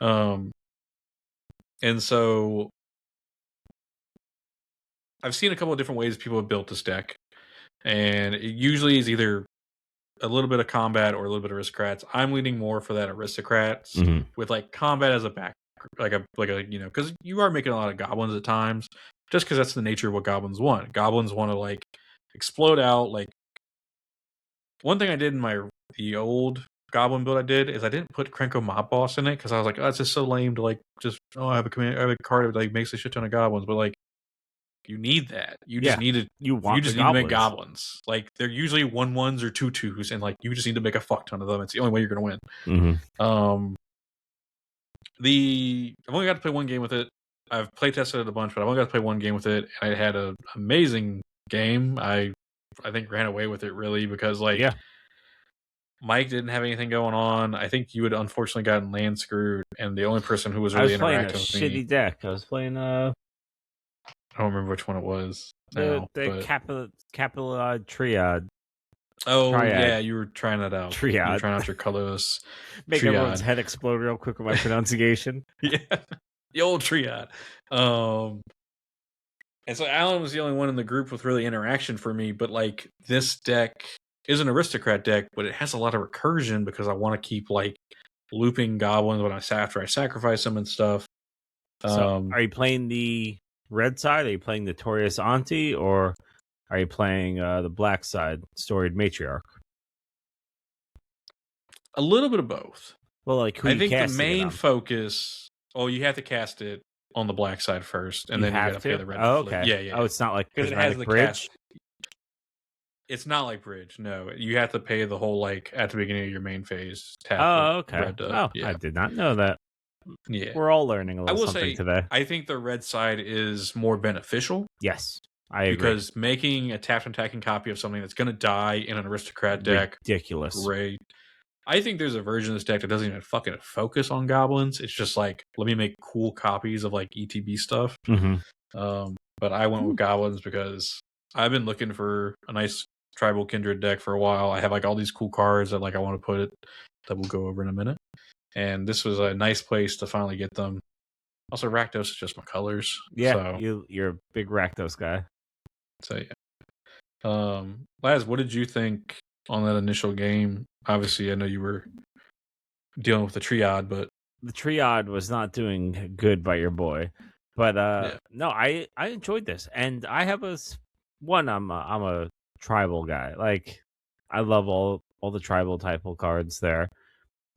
And so I've seen a couple of different ways people have built this deck. And it usually is either a little bit of combat or a little bit of aristocrats. I'm leaning more for that aristocrats with like combat as a back, like a because you are making a lot of goblins at times, just because that's the nature of what goblins want. Goblins want to like explode out. Like one thing I did in the old goblin build I did is I didn't put Krenko Mob Boss in it because I was like, oh, it's just so lame to like just I have a card that like makes a shit ton of goblins, but like you need that. You just need to. You just need to make goblins. Like they're usually 1/1s or 2/2s, and like you just need to make a fuck ton of them. It's the only way you're gonna win. I've only got to play one game with it. I've play tested it a bunch, but I've only got to play one game with it, and I had an amazing game. I think ran away with it really because like Mike didn't have anything going on. I think you had unfortunately gotten land screwed, and the only person who was really interacting with me. Shitty deck. I was playing I don't remember which one it was. The Capilla Triad. Oh, yeah, you were trying that out. Triad. You were trying out your colorless Make everyone's head explode real quick with my pronunciation. Yeah, the old Triad. And so Alan was the only one in the group with really interaction for me, but like this deck is an aristocrat deck, but it has a lot of recursion because I want to keep like looping goblins after I sacrifice them and stuff. So are you playing the red side? Are you playing Notorious Auntie, or are you playing the black side, Storied Matriarch? A little bit of both. Well, like I think the main focus. Oh, you have to cast it on the black side first, and then you got to pay the red. Oh, okay. Yeah. Oh, it's not like because it has the bridge. It's not like bridge. No, you have to pay the whole like at the beginning of your main phase. Tap okay. Red, I did not know that. Yeah, we're all learning a little something today. I think the red side is more beneficial. Yes, I agree. Because making a tapped and attacking copy of something that's going to die in an aristocrat deck, ridiculous. Great. I think there's a version of this deck that doesn't even fucking focus on goblins. It's just like, let me make cool copies of like ETB stuff. But I went with goblins because I've been looking for a nice tribal kindred deck for a while. I have like all these cool cards that like I want to put it that we'll go over in a minute. And this was a nice place to finally get them. Also, Rakdos is just my colors. Yeah, so. You're a big Rakdos guy. So yeah. Lazz, what did you think on that initial game? Obviously, I know you were dealing with the Triad, but the Triad was not doing good by your boy. But no, I enjoyed this, and I have I'm a tribal guy. Like I love all the tribal type of cards there,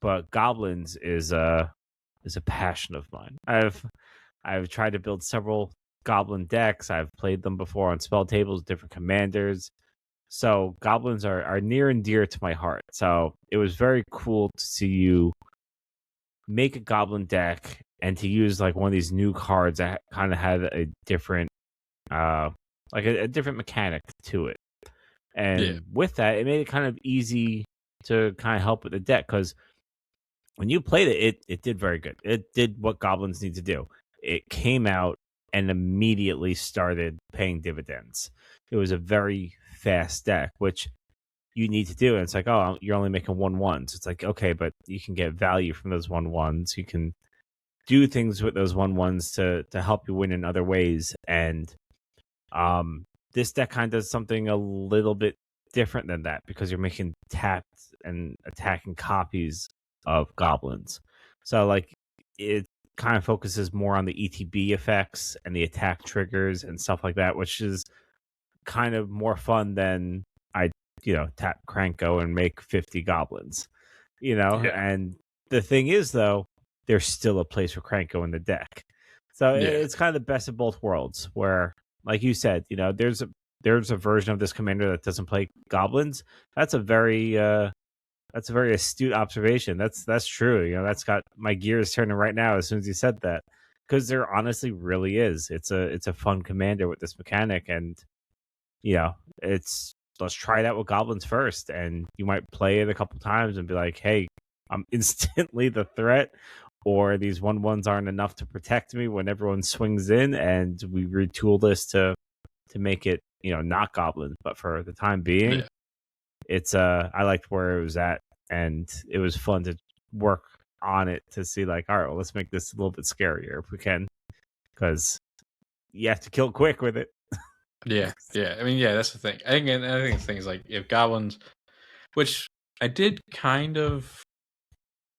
but goblins is a passion of mine. I've tried to build several goblin decks. I've played them before on spell tables, different commanders. So goblins are near and dear to my heart. So it was very cool to see you make a goblin deck and to use like one of these new cards that kind of had a different like a different mechanic to it. Yeah. And with that, it made it kind of easy to kind of help with the deck because when you played it did very good. It did what goblins need to do. It came out and immediately started paying dividends. It was a very fast deck, which you need to do. And it's like, oh, you're only making 1/1s. It's like, okay, but you can get value from those 1/1s. You can do things with those 1/1s to help you win in other ways. And this deck kind of does something a little bit different than that because you're making tapped and attacking copies of goblins. So like it kind of focuses more on the ETB effects and the attack triggers and stuff like that, which is kind of more fun than I, tap Cranko and make 50 goblins, Yeah. and the thing is though, there's still a place for Cranko in the deck. So Yeah. it's kind of the best of both worlds where, like you said, there's a version of this commander that doesn't play goblins. That's a very astute observation. That's true. That's got my gears turning right now as soon as you said that. Because there honestly really is. It's a fun commander with this mechanic, and it's let's try it out with goblins first, and you might play it a couple times and be like, hey, I'm instantly the threat, or these 1/1s aren't enough to protect me when everyone swings in, and we retool this to make it not goblins. But for the time being, Yeah. it's I liked where it was at, and it was fun to work on it to see like, all right, well, let's make this a little bit scarier if we can, because you have to kill quick with it. Yeah. Yeah. I mean, yeah, that's the thing. I think the thing is like if goblins, which I did kind of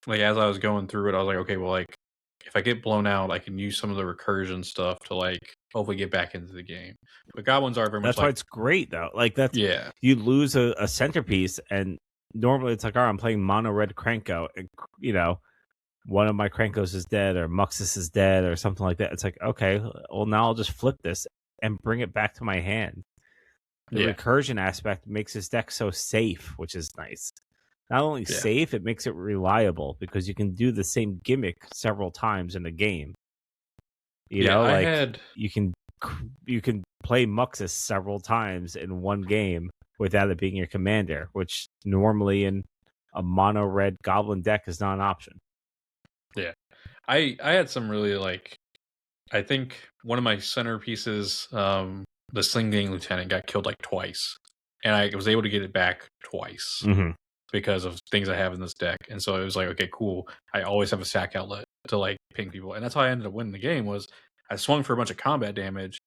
like as I was going through it, I was like, okay, well, like if I get blown out, I can use some of the recursion stuff to like hopefully get back into the game. But goblins are very much That's why like, it's great though. Like that's yeah, you lose a centerpiece, and normally it's like, all right, I'm playing mono red Cranko, and one of my Krankos is dead, or Muxus is dead, or something like that. It's like, okay, well now I'll just flip this and bring it back to my hand. The yeah, recursion aspect makes this deck so safe, which is nice. Not only yeah, safe, it makes it reliable because you can do the same gimmick several times in the game. yeah. I Like had you can play Muxus several times in one game without it being your commander, which normally in a mono red goblin deck is not an option. yeah, I had some really like I think one of my centerpieces, the Sling Gang Lieutenant, got killed like twice, and I was able to get it back twice Mm-hmm. because of things I have in this deck. And so it was like, okay, cool. I always have a sack outlet to like ping people, and that's how I ended up winning the game. Was I swung for a bunch of combat damage,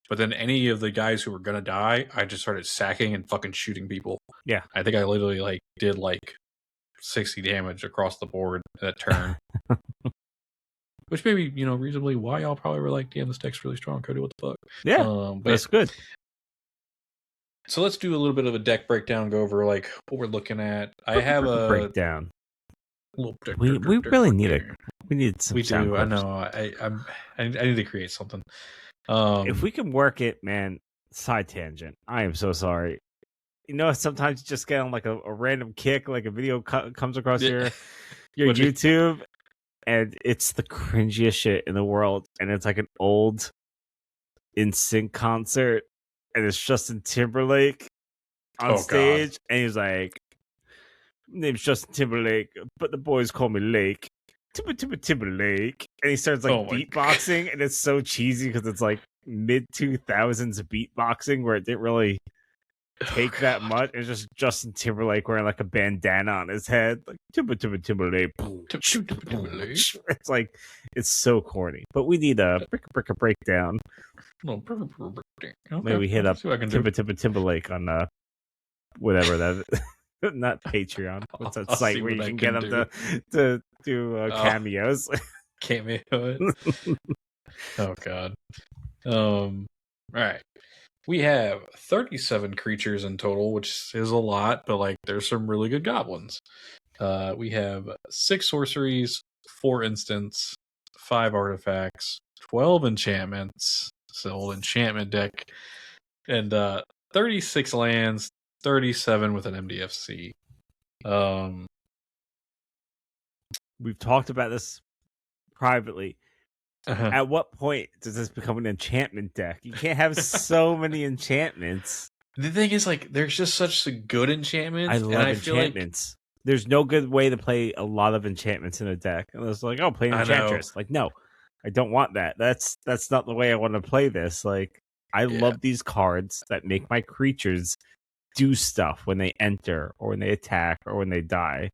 but then any of the guys who were gonna die, I just started sacking and fucking shooting people. Yeah. I think I literally like did like 60 damage across the board that turn. Which maybe, reasonably why y'all probably were like, damn, this deck's really strong, Cody, what the fuck? Yeah, But that's good. So let's do a little bit of a deck breakdown, go over like what we're looking at. I have a breakdown. little deck, We really need we need some we sound do. I clips. know. I need to create something. If we can work it, man. Side tangent. I am so sorry. Sometimes you just get on like a random kick, like a video comes across your YouTube, and it's the cringiest shit in the world, and it's like an old NSYNC concert, and it's Justin Timberlake on stage, God. and he's like, "Name's Justin Timberlake, but the boys call me Lake." Timberlake, and he starts like beatboxing, and it's so cheesy because it's like mid 2000s beatboxing where it didn't really take that much. It's just Justin Timberlake wearing like a bandana on his head, like Timberlake. It's like it's so corny, but we need a breakdown. Maybe we hit up Timberlake on whatever that. Not Patreon. What's that site where you can get them to do cameos? Cameo it. Oh God. All right. We have 37 creatures in total, which is a lot, but like there's some really good goblins. We have 6 sorceries, 4 instants, 5 artifacts, 12 enchantments. So old enchantment deck, and 36 lands, 37 with an MDFC. We've talked about this privately. At what point does this become an enchantment deck? You can't have so many enchantments. The thing is, like, there's just such good enchantments. I love enchantments. There's no good way to play a lot of enchantments in a deck. And it's like, oh, play an enchantress. Like, no, I don't want that. That's not the way I want to play this. Like, I love these cards that make my creatures do stuff when they enter or when they attack or when they die.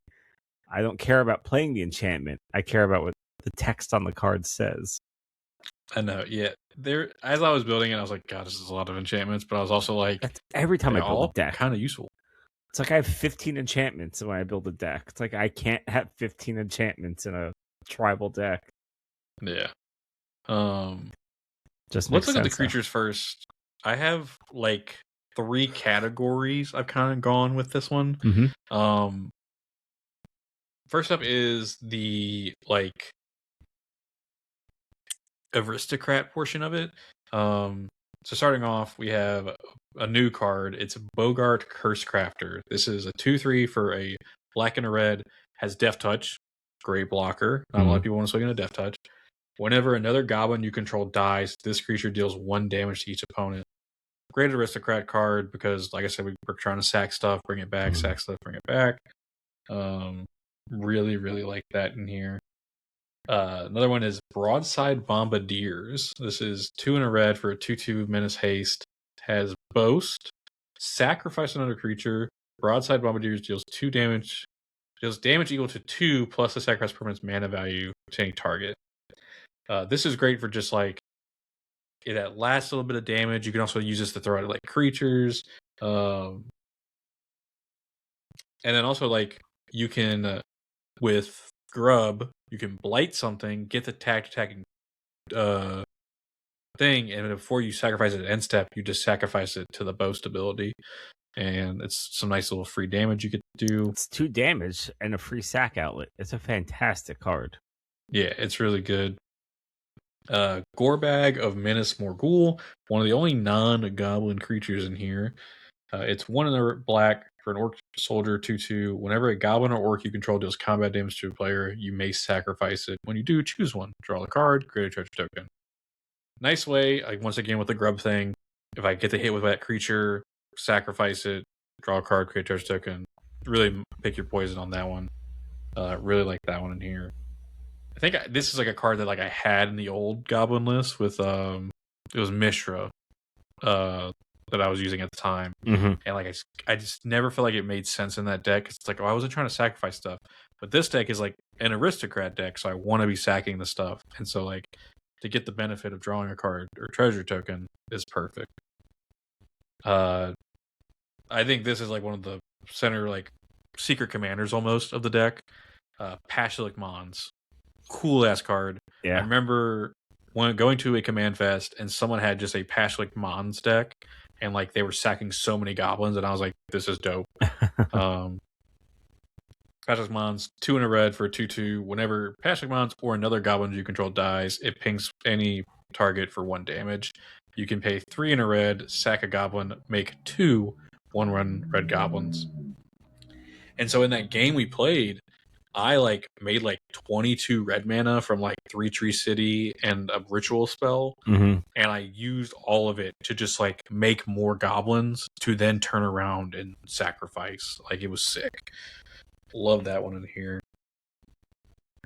I don't care about playing the enchantment. I care about what the text on the card says. I know, yeah. As I was building it, I was like, God, this is a lot of enchantments. But I was also like, that's every time I build a deck, kind of useful. It's like I have 15 enchantments when I build a deck. It's like I can't have 15 enchantments in a tribal deck. Yeah. Just let's look at the creatures first. I have like 3 categories I've kind of gone with this one. Mm-hmm. First up is the like aristocrat portion of it. So starting off, we have a new card. It's Bogart Cursecrafter. This is a 2/3 for a black and a red. Has Death Touch. Great blocker. Not a lot of people want to swing in a Death Touch. Whenever another goblin you control dies, this creature deals 1 damage to each opponent. Great aristocrat card because, like I said, we're trying to sack stuff, bring it back, sack stuff, bring it back. Really, really like that in here. Another one is Broadside Bombardiers. This is 2 and a red for a 2/2 menace haste. Has Boast. Sacrifice another creature. Broadside Bombardiers deals 2 damage. Deals damage equal to 2 plus the sacrifice permanent's mana value to any target. This is great for just like that last little bit of damage. You can also use this to throw out like creatures. And then also like you can with Grub, you can blight something, get the attacking thing, and before you sacrifice it at end step, you just sacrifice it to the boast ability. And it's some nice little free damage you could do. It's 2 damage and a free sack outlet. It's a fantastic card. Yeah, it's really good. Gorbag of Menace Morgul, one of the only non-goblin creatures in here. It's 1 in the black for an orc soldier 2/2. Whenever a goblin or orc you control deals combat damage to a player, you may sacrifice it. When you do, choose one. Draw a card, create a treasure token. Nice way, like once again with the grub thing, if I get the hit with that creature, sacrifice it, draw a card, create a treasure token. Really pick your poison on that one. Really like that one in here. I think this is like a card that like I had in the old goblin list with it was Mishra that I was using at the time. And like I just never felt like it made sense in that deck. It's like, oh, I wasn't trying to sacrifice stuff. But this deck is like an aristocrat deck, so I want to be sacking the stuff. And so like to get the benefit of drawing a card or treasure token is perfect. I think this is like one of the center like secret commanders almost of the deck. Pashalik Mons. Cool ass card. Yeah. I remember when going to a command fest and someone had just a Pashalik Mons deck and like they were sacking so many goblins and I was like, this is dope. Pashalik Mons, 2 in a red for a 2/2. Whenever Pashalik Mons or another goblin you control dies, it pings any target for 1 damage. You can pay 3 in a red, sack a goblin, make 2 1/1 red goblins. And so in that game we played, I like made like 22 red mana from like 3 Tree City and a ritual spell, and I used all of it to just like make more goblins to then turn around and sacrifice. Like it was sick. Love that one in here.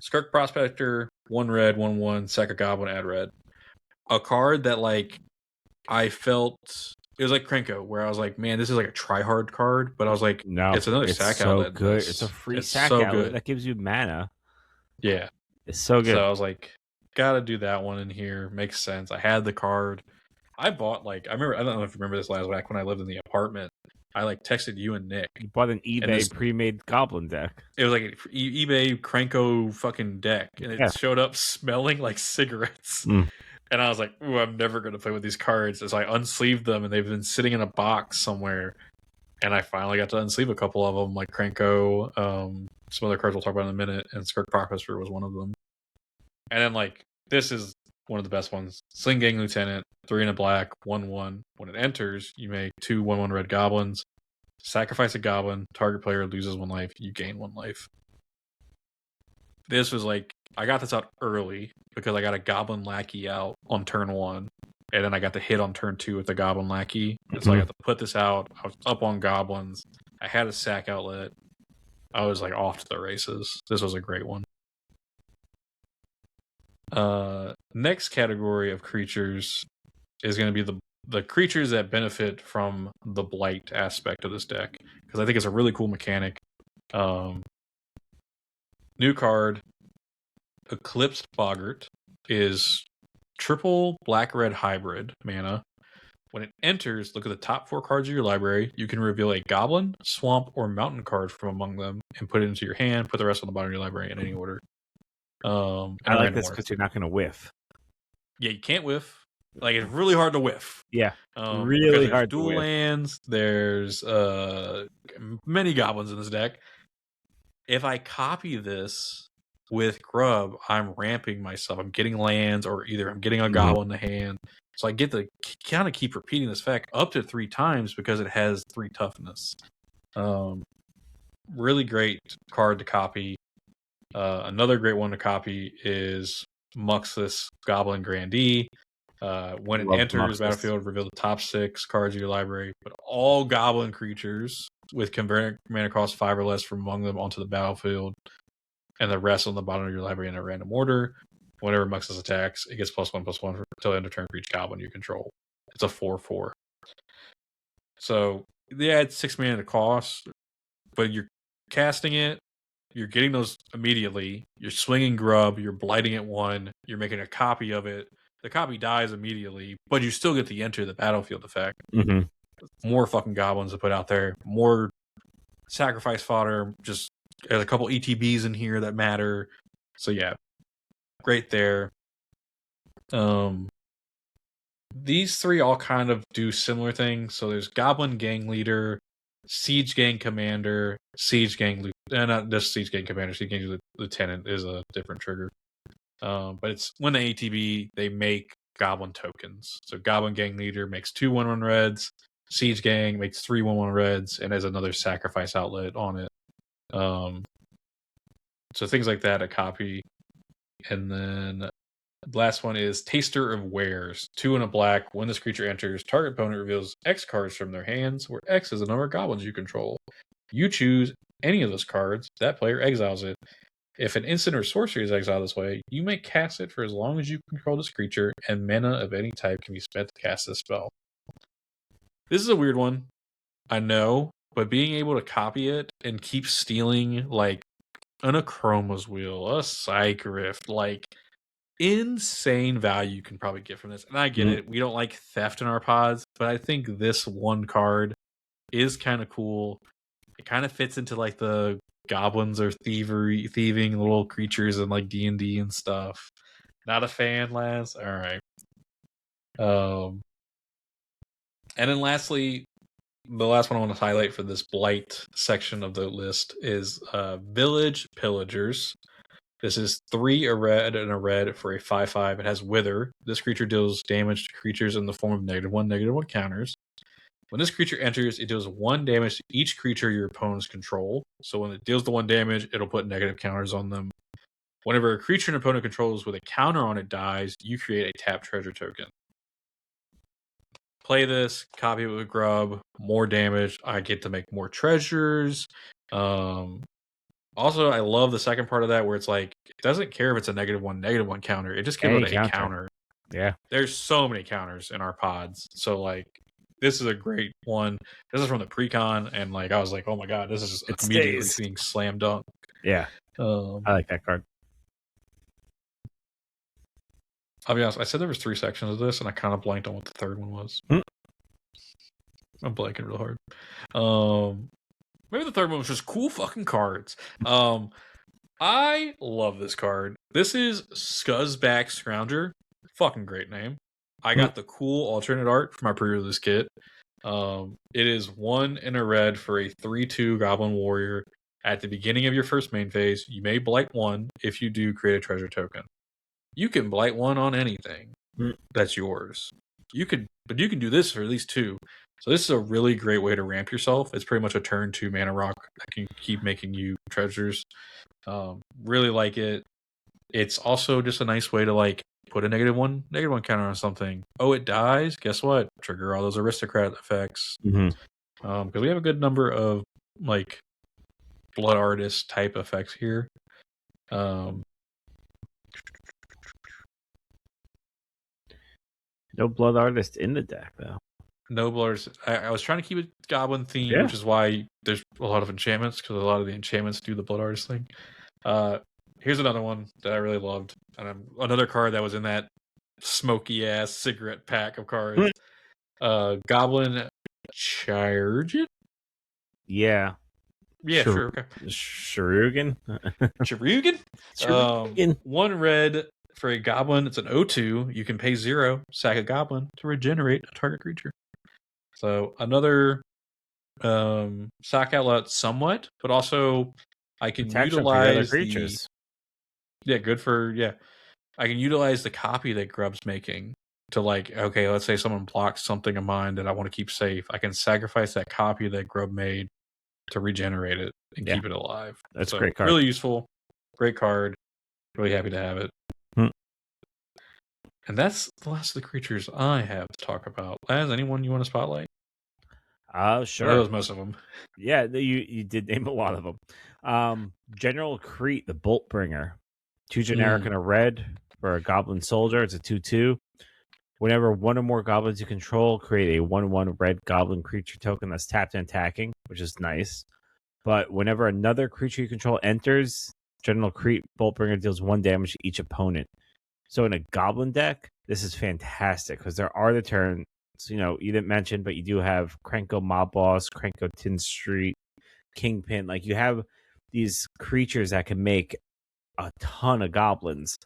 Skirk Prospector, 1 red, 1/1, sack a goblin, add red. A card that like I felt it was like Krenko, where I was like, man, this is like a try-hard card, but I was like, no, it's another sack outlet. Good. It's a free sack outlet that gives you mana. Yeah. It's so good. So I was like, gotta do that one in here. Makes sense. I had the card. I bought like I don't know if you remember this last back when I lived in the apartment. I like texted you and Nick. You bought an eBay pre-made goblin deck. It was like an eBay Krenko fucking deck, and it showed up smelling like cigarettes. And I was like, ooh, I'm never going to play with these cards. So I unsleeved them, and they've been sitting in a box somewhere. And I finally got to unsleeve a couple of them, like Krenko, some other cards we'll talk about in a minute, and Skirk Professor was one of them. And then, like, this is one of the best ones. Sling Gang Lieutenant, 3 in a black, 1/1. When it enters, you make 2 1/1 red goblins. Sacrifice a goblin. Target player loses 1 life. You gain 1 life. This was like I got this out early because I got a Goblin Lackey out on turn 1, and then I got the hit on turn 2 with the Goblin Lackey. And so I got to put this out. I was up on goblins. I had a sack outlet. I was like off to the races. This was a great one. Next category of creatures is going to be the creatures that benefit from the blight aspect of this deck, because I think it's a really cool mechanic. New card, Eclipsed Boggart, is triple black-red hybrid mana. When it enters, look at the top 4 cards of your library. You can reveal a goblin, swamp, or mountain card from among them and put it into your hand. Put the rest on the bottom of your library in any order. I like this because you're not going to whiff. Yeah, you can't whiff. Like, it's really hard to whiff. Yeah, really hard to whiff. Dual lands. There's many goblins in this deck. If I copy this with Grub, I'm ramping myself. I'm getting lands, or either I'm getting a goblin in the hand. So I get to kind of keep repeating this effect up to 3 times because it has 3 toughness. Really great card to copy. Another great one to copy is Muxus Goblin Grandee. When it enters the battlefield, reveal the top 6 cards of your library. Put all goblin creatures with converted mana cost 5 or less from among them onto the battlefield, and the rest on the bottom of your library in a random order. Whenever Muxus attacks, it gets +1/+1 until end of turn for each goblin you control. It's a 4/4. So yeah, it's 6 mana to cost, but you're casting it. You're getting those immediately. You're swinging Grub. You're blighting at 1. You're making a copy of it. The copy dies immediately, but you still get the enter the battlefield effect. More fucking goblins to put out there. More sacrifice fodder. Just there's a couple ETBs in here that matter. So yeah, great there. These 3 all kind of do similar things. So there's Goblin Gang Leader, Siege Gang Commander, Siege Gang not just Siege Gang Commander, Siege Gang Lieutenant is a different trigger. But it's when they ATB, they make Goblin tokens. So Goblin Gang Leader makes 2 1/1 reds, Siege Gang makes 3 1/1 reds, and has another sacrifice outlet on it. So things like that, a copy. And then the last one is Taster of Wares. 2 and a black. When this creature enters, target opponent reveals X cards from their hands, where X is the number of goblins you control. You choose any of those cards. That player exiles it. If an instant or sorcery is exiled this way, you may cast it for as long as you control this creature, and mana of any type can be spent to cast this spell. This is a weird one, I know, but being able to copy it and keep stealing like an Achroma's Wheel, a Psych Rift, like insane value you can probably get from this. And I get it, we don't like theft in our pods, but I think this one card is kind of cool. It kind of fits into like the goblins or thieving little creatures in like D&D and stuff. Not a fan, Lazz? All right. And then lastly, the last one I want to highlight for this blight section of the list is Village Pillagers. This is 3 a red and a red for a 5/5. It has Wither. This creature deals damage to creatures in the form of -1/-1 counters. When this creature enters, it deals 1 damage to each creature your opponents control. So when it deals the 1 damage, it'll put negative counters on them. Whenever a creature an opponent controls with a counter on it dies, you create a tapped treasure token. Play this, copy it with Grub, more damage. I get to make more treasures. Also, I love the second part of that where it's like, it doesn't care if it's a -1/-1 counter. It just gives it a counter. Yeah. There's so many counters in our pods. So, like, this is a great one. This is from the pre-con, and like I was like, oh my god, this is just immediately being slam dunk. Yeah. I like that card. I'll be honest, I said there was 3 sections of this, and I kind of blanked on what the third one was. I'm blanking real hard. Maybe the third one was just cool fucking cards. I love this card. This is Scuzzback Scrounger. Fucking great name. I got the cool alternate art for my pre-release kit. It is 1 and a red for a 3/2 Goblin Warrior. At the beginning of your first main phase, you may blight 1. If you do, create a treasure token. You can blight 1 on anything that's yours. But you can do this for at least 2. So this is a really great way to ramp yourself. It's pretty much a turn 2 mana rock that can keep making you treasures. Really like it. it's also just a nice way to like put a -1 counter on something. Oh, it dies. Guess what? Trigger all those aristocrat effects. Mm-hmm. Because we have a good number of like blood artist type effects here. No blood artist in the deck though. No blooders. I was trying to keep it goblin theme, Yeah. which is why there's a lot of enchantments, because a lot of the enchantments do the blood artist thing. Here's another one that I really loved, and another card that was in that smoky ass cigarette pack of cards. Goblin Charge. Yeah. Yeah, sure. Okay. Sharugan. Charugan. 1 red for a goblin. It's an 0/2. You can pay 0, sack a goblin to regenerate a target creature. So another sack outlet somewhat, but also I can utilize creatures. Good for I can utilize the copy that Grub's making to like, okay, let's say someone blocks something of mine that I want to keep safe. I can sacrifice that copy that Grub made to regenerate it and keep it alive. That's a great card. Really useful. Great card. Really happy to have it. And that's the last of the creatures I have to talk about. Lazz, anyone you want to spotlight? Sure. That was most of them. Yeah, you did name a lot of them. General Crete, the Bolt Bringer. 2 generic and a red for a goblin soldier. It's a 2/2. Whenever 1 or more goblins you control, create a 1/1 red goblin creature token that's tapped and attacking, which is nice. But whenever another creature you control enters, General Crete Boltbringer deals 1 damage to each opponent. So in a goblin deck, this is fantastic because there are the turns, you didn't mention, but you do have Krenko Mob Boss, Krenko Tin Street, Kingpin. Like you have these creatures that can make a ton of goblins.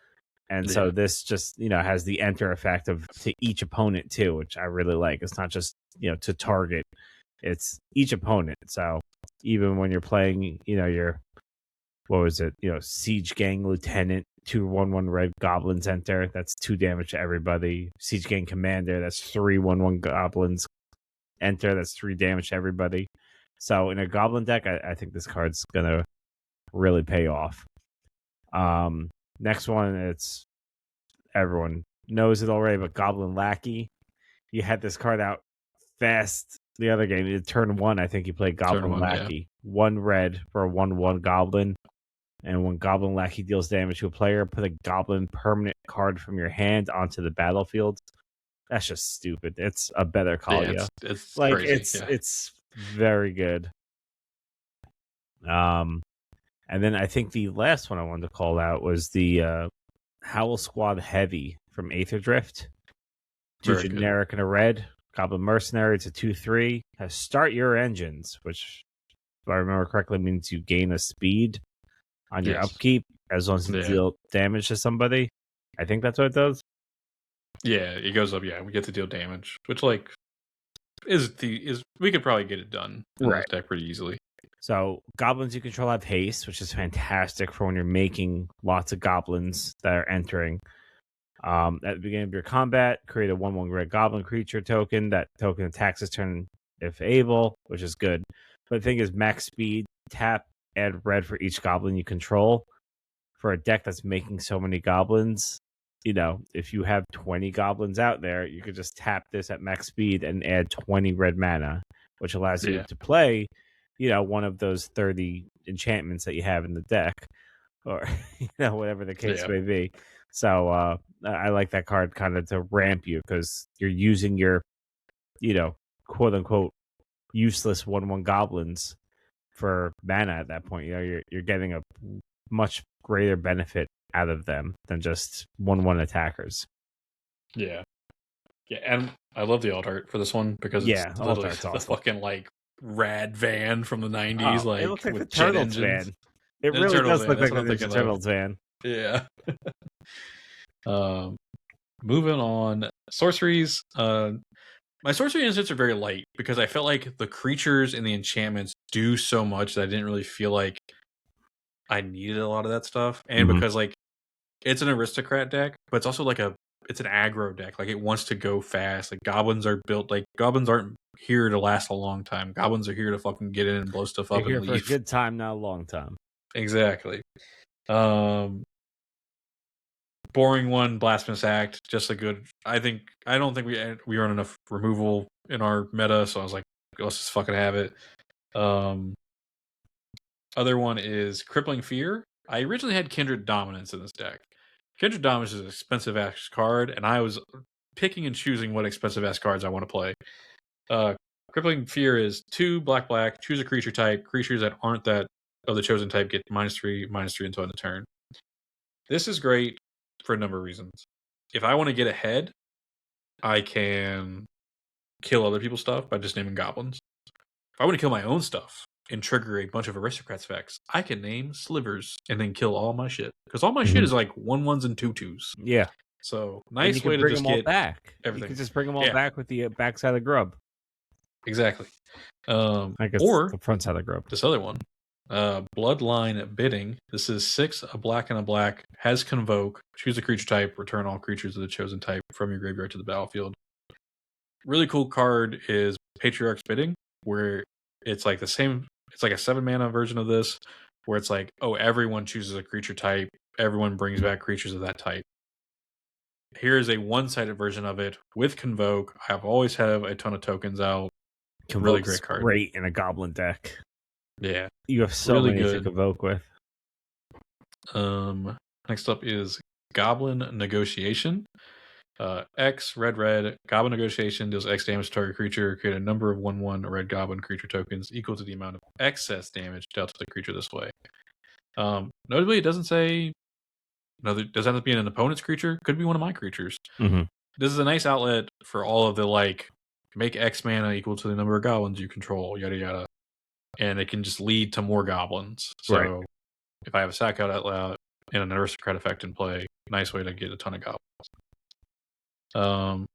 And so this just, has the enter effect to each opponent too, which I really like. It's not just, to target, it's each opponent. So even when you're playing, your, Siege Gang Lieutenant, 2/1/1 red goblins enter, that's 2 damage to everybody. Siege Gang Commander, that's 3/1/1 goblins enter, that's 3 damage to everybody. So in a goblin deck, I think this card's gonna really pay off. Next one, it's everyone knows it already, but Goblin Lackey. You had this card out fast the other game. Turn 1, I think you played Goblin Lackey. 1 red for a 1/1 goblin. And when Goblin Lackey deals damage to a player, put a goblin permanent card from your hand onto the battlefield. That's just stupid. It's a better call. It's like crazy. It's very good. And then I think the last one I wanted to call out was the Howl Squad Heavy from Aether Drift. 2 generic and a red. Goblin Mercenary, it's a 2/3. Has Start Your Engines, which, if I remember correctly, means you gain a speed on your upkeep as long as you deal damage to somebody. I think that's what it does. Yeah, it goes up. Yeah, we get to deal damage, which is we could probably get it done in this deck pretty easily. So goblins you control have haste, which is fantastic for when you're making lots of goblins that are entering. At the beginning of your combat, create a 1/1 red goblin creature token. That token attacks this turn if able, which is good. But the thing is, max speed, tap, add red for each goblin you control. For a deck that's making so many goblins, if you have 20 goblins out there, you could just tap this at max speed and add 20 red mana, which allows you to play, one of those 30 enchantments that you have in the deck, or whatever the case may be. So I like that card kind of to ramp you because you're using your, quote unquote useless 1/1 goblins for mana at that point. You're getting a much greater benefit out of them than just 1/1 attackers. Yeah, and I love the alt art for this one because it's literally the fucking rad van from the 90s. It looks like the Turtles van. It really does look like the Turtles van. Yeah. Moving on, sorceries. My sorcery instants are very light because I felt like the creatures and the enchantments do so much that I didn't really feel like I needed a lot of that stuff. And because it's an aristocrat deck, but it's also it's an aggro deck. Like it wants to go fast. Like goblins are built goblins aren't here to last a long time. Goblins are here to fucking get in and blow stuff up and leave. For a good time, not a long time. Exactly. boring one, Blasphemous Act, just a good. I don't think we earn enough removal in our meta, so I was like, let's just fucking have it. Other one is Crippling Fear. I originally had Kindred Dominance in this deck. Kindred Dominance is an expensive ass card, and I was picking and choosing what expensive ass cards I want to play. Crippling Fear is 2 black. Choose a creature type. Creatures that aren't that of the chosen type get -3/-3 until end of turn. This is great for a number of reasons. If I want to get ahead, I can kill other people's stuff by just naming goblins. If I want to kill my own stuff and trigger a bunch of aristocrats effects, I can name slivers and then kill all my shit. Because all my shit is like 1/1s and 2/2s. Yeah. So And you nice can way to bring just them all get back. everything. You can just bring them all back with the backside of Grub. Exactly. I guess or the front side of Grub. This other one, Bloodline Bidding. This is 6, a black and a black, has Convoke. Choose a creature type, return all creatures of the chosen type from your graveyard to the battlefield. Really cool card is Patriarch's Bidding, where it's like the same. It's like a 7-mana version of this, where it's like, oh, everyone chooses a creature type. Everyone brings back creatures of that type. Here is a one-sided version of it with Convoke. I've always had a ton of tokens out. Convoke's really great card. Great in a goblin deck. Yeah. You have so really many good to Convoke with. Next up is Goblin Negotiation. X, red, Goblin Negotiation deals X damage to target creature. Create a number of 1/1 red goblin creature tokens equal to the amount of excess damage dealt to the creature this way. Notably, it doesn't say. No, it does end up being an opponent's creature. Could be one of my creatures. Mm-hmm. This is a nice outlet for all of the like make X mana equal to the number of goblins you control, yada yada, and it can just lead to more goblins. So if I have a sack out and an aristocrat effect in play, nice way to get a ton of goblins.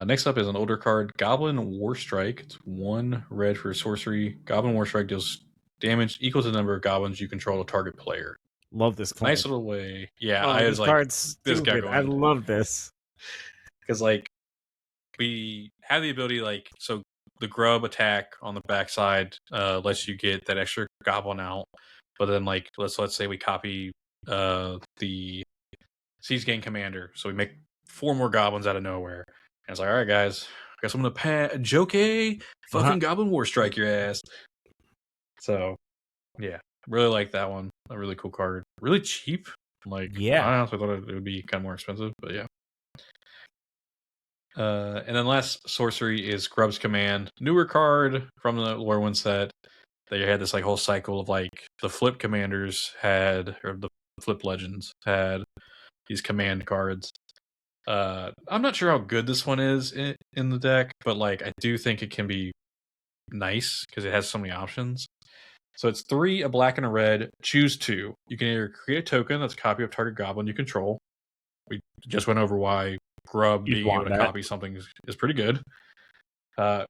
Next up is an older card, Goblin Warstrike. It's 1 red for sorcery. Goblin Warstrike deals damage equal to the number of goblins you control to target player. Love this card. Nice little way. Yeah, I was like, this guy going. I love this. Because like we have the ability, like, so the grub attack on the backside lets you get that extra goblin out. But then like let's say we copy the Siege Gang Commander, so we make 4 more goblins out of nowhere. And it's like, all right, guys, guess I'm gonna joke fucking Goblin Warstrike your ass. So yeah, really like that one. A really cool card. Really cheap. Like, yeah, I honestly thought it would be kind of more expensive, but yeah. And then last sorcery is Grub's Command. Newer card from the Lore One set. They had this like whole cycle of like the flip commanders had, or the flip legends had these command cards. I'm not sure how good this one is in the deck, but like I do think it can be nice because it has so many options. So it's 3, a black and a red. Choose 2. You can either create a token that's a copy of target goblin you control. We just went over why Grub being able to copy something is pretty good.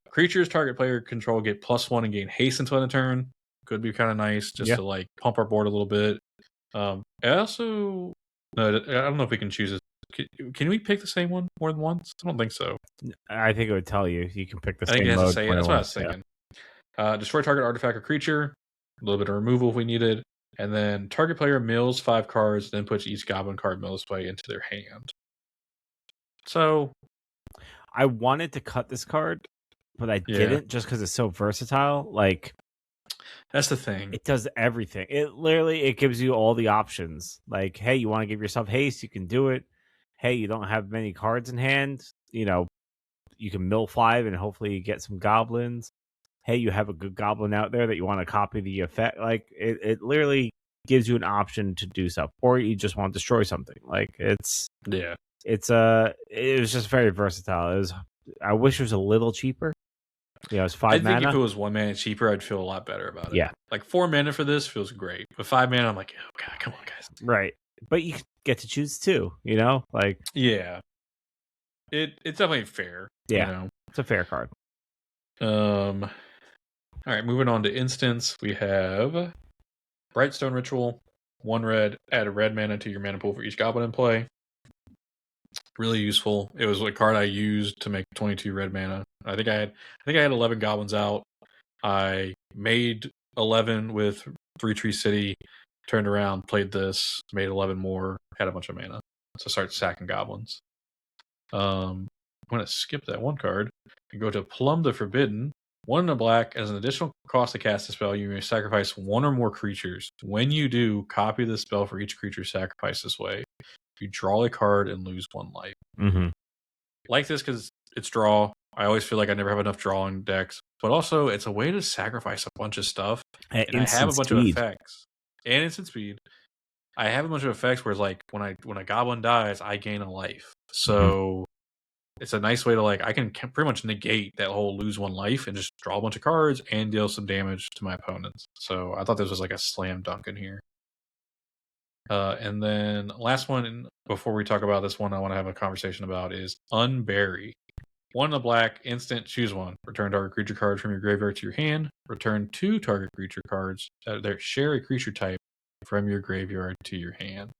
Creatures target player control get +1 and gain haste until end of turn. Could be kind of nice just to like pump our board a little bit. I also I don't know if we can choose it. Can we pick the same one more than once? I don't think so. I think it would tell you can pick the same. I think it has mode to say it. That's what I was thinking. Destroy target artifact or creature. A little bit of removal if we need it. And then target player mills 5 cards, then puts each goblin card mill this way into their hand. So I wanted to cut this card, but I didn't just because it's so versatile. Like, that's the thing. It does everything. It gives you all the options. Like, hey, you want to give yourself haste, you can do it. Hey, you don't have many cards in hand, you can mill 5 and hopefully you get some goblins. Hey, you have a good goblin out there that you want to copy the effect. Like, it literally gives you an option to do stuff, or you just want to destroy something. Like, it was just very versatile. I wish it was a little cheaper. Yeah, it's 5 mana. I think if it was 1 mana cheaper, I'd feel a lot better about it. Yeah. Like 4 mana for this feels great. But 5 mana, I'm like, oh god, come on, guys. Right. But you get to choose 2, Like, yeah. It's definitely fair. Yeah. It's a fair card. All right, moving on to instance, we have Brightstone Ritual, 1 red, add a red mana to your mana pool for each goblin in play. Really useful. It was a card I used to make 22 red mana. I think I had 11 goblins out. I made 11 with 3 Tree City, turned around, played this, made 11 more, had a bunch of mana. to start sacking goblins. I'm going to skip that one card and go to Plumb the Forbidden. 1 in a black. As an additional cost to cast the spell, you may sacrifice 1 or more creatures. When you do, copy the spell for each creature sacrificed this way. You draw a card and lose 1 life. Mm-hmm. Like this because it's draw. I always feel like I never have enough drawing decks. But also, it's a way to sacrifice a bunch of stuff. At And I have a bunch speed. of effects. And instant speed. I have a bunch of effects where it's like when a goblin dies, I gain a life. So it's a nice way to I can pretty much negate that whole lose 1 life and just draw a bunch of cards and deal some damage to my opponents. So I thought this was a slam dunk in here. And then last one before we talk about this one, I want to have a conversation about is Unbury. 1 in a black, instant, choose 1. Return target creature card from your graveyard to your hand. Return 2 target creature cards that share a creature type from your graveyard to your hand.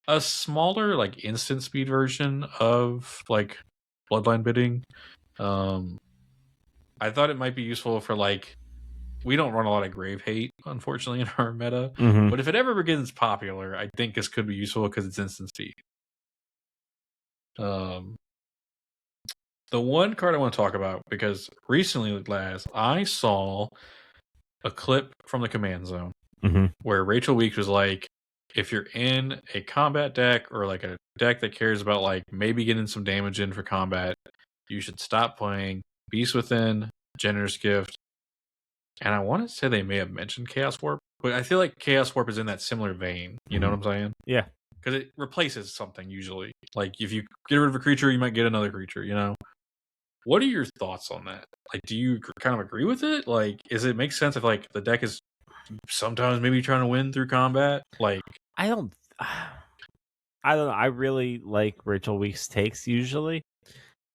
A smaller instant speed version of Bloodline Bidding. I thought it might be useful for we don't run a lot of grave hate, unfortunately, in our meta. Mm-hmm. But if it ever begins popular, I think this could be useful because it's instant speed. The one card I want to talk about, because recently, Lazz, I saw a clip from the Command Zone where Rachel Weeks was like, if you're in a combat deck or a deck that cares about maybe getting some damage in for combat, you should stop playing Beast Within, Generous Gift, and I want to say they may have mentioned Chaos Warp, but I feel like Chaos Warp is in that similar vein. You know what I'm saying? Yeah. Because it replaces something usually. If you get rid of a creature, you might get another creature, What are your thoughts on that? Do you kind of agree with it? Does it make sense if the deck is sometimes maybe trying to win through combat? I don't know. I really like Rachel Weeks' takes usually.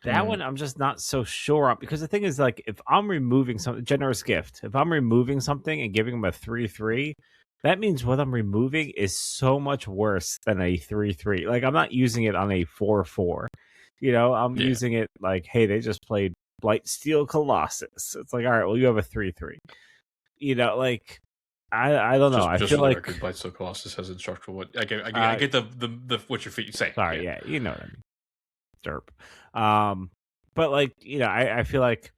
That one I'm just not so sure on, because the thing is if I'm removing something, Generous Gift, if I'm removing something and giving them a 3/3, that means what I'm removing is so much worse than a 3/3. I'm not using it on a 4/4. I'm using it hey, they just played Blightsteel Colossus. It's all right, well, you have a 3/3. I don't know. I feel like Blightsteel Colossus has instructional. I get the what you're saying. Sorry, yeah, you know what I mean. Derp. But I feel like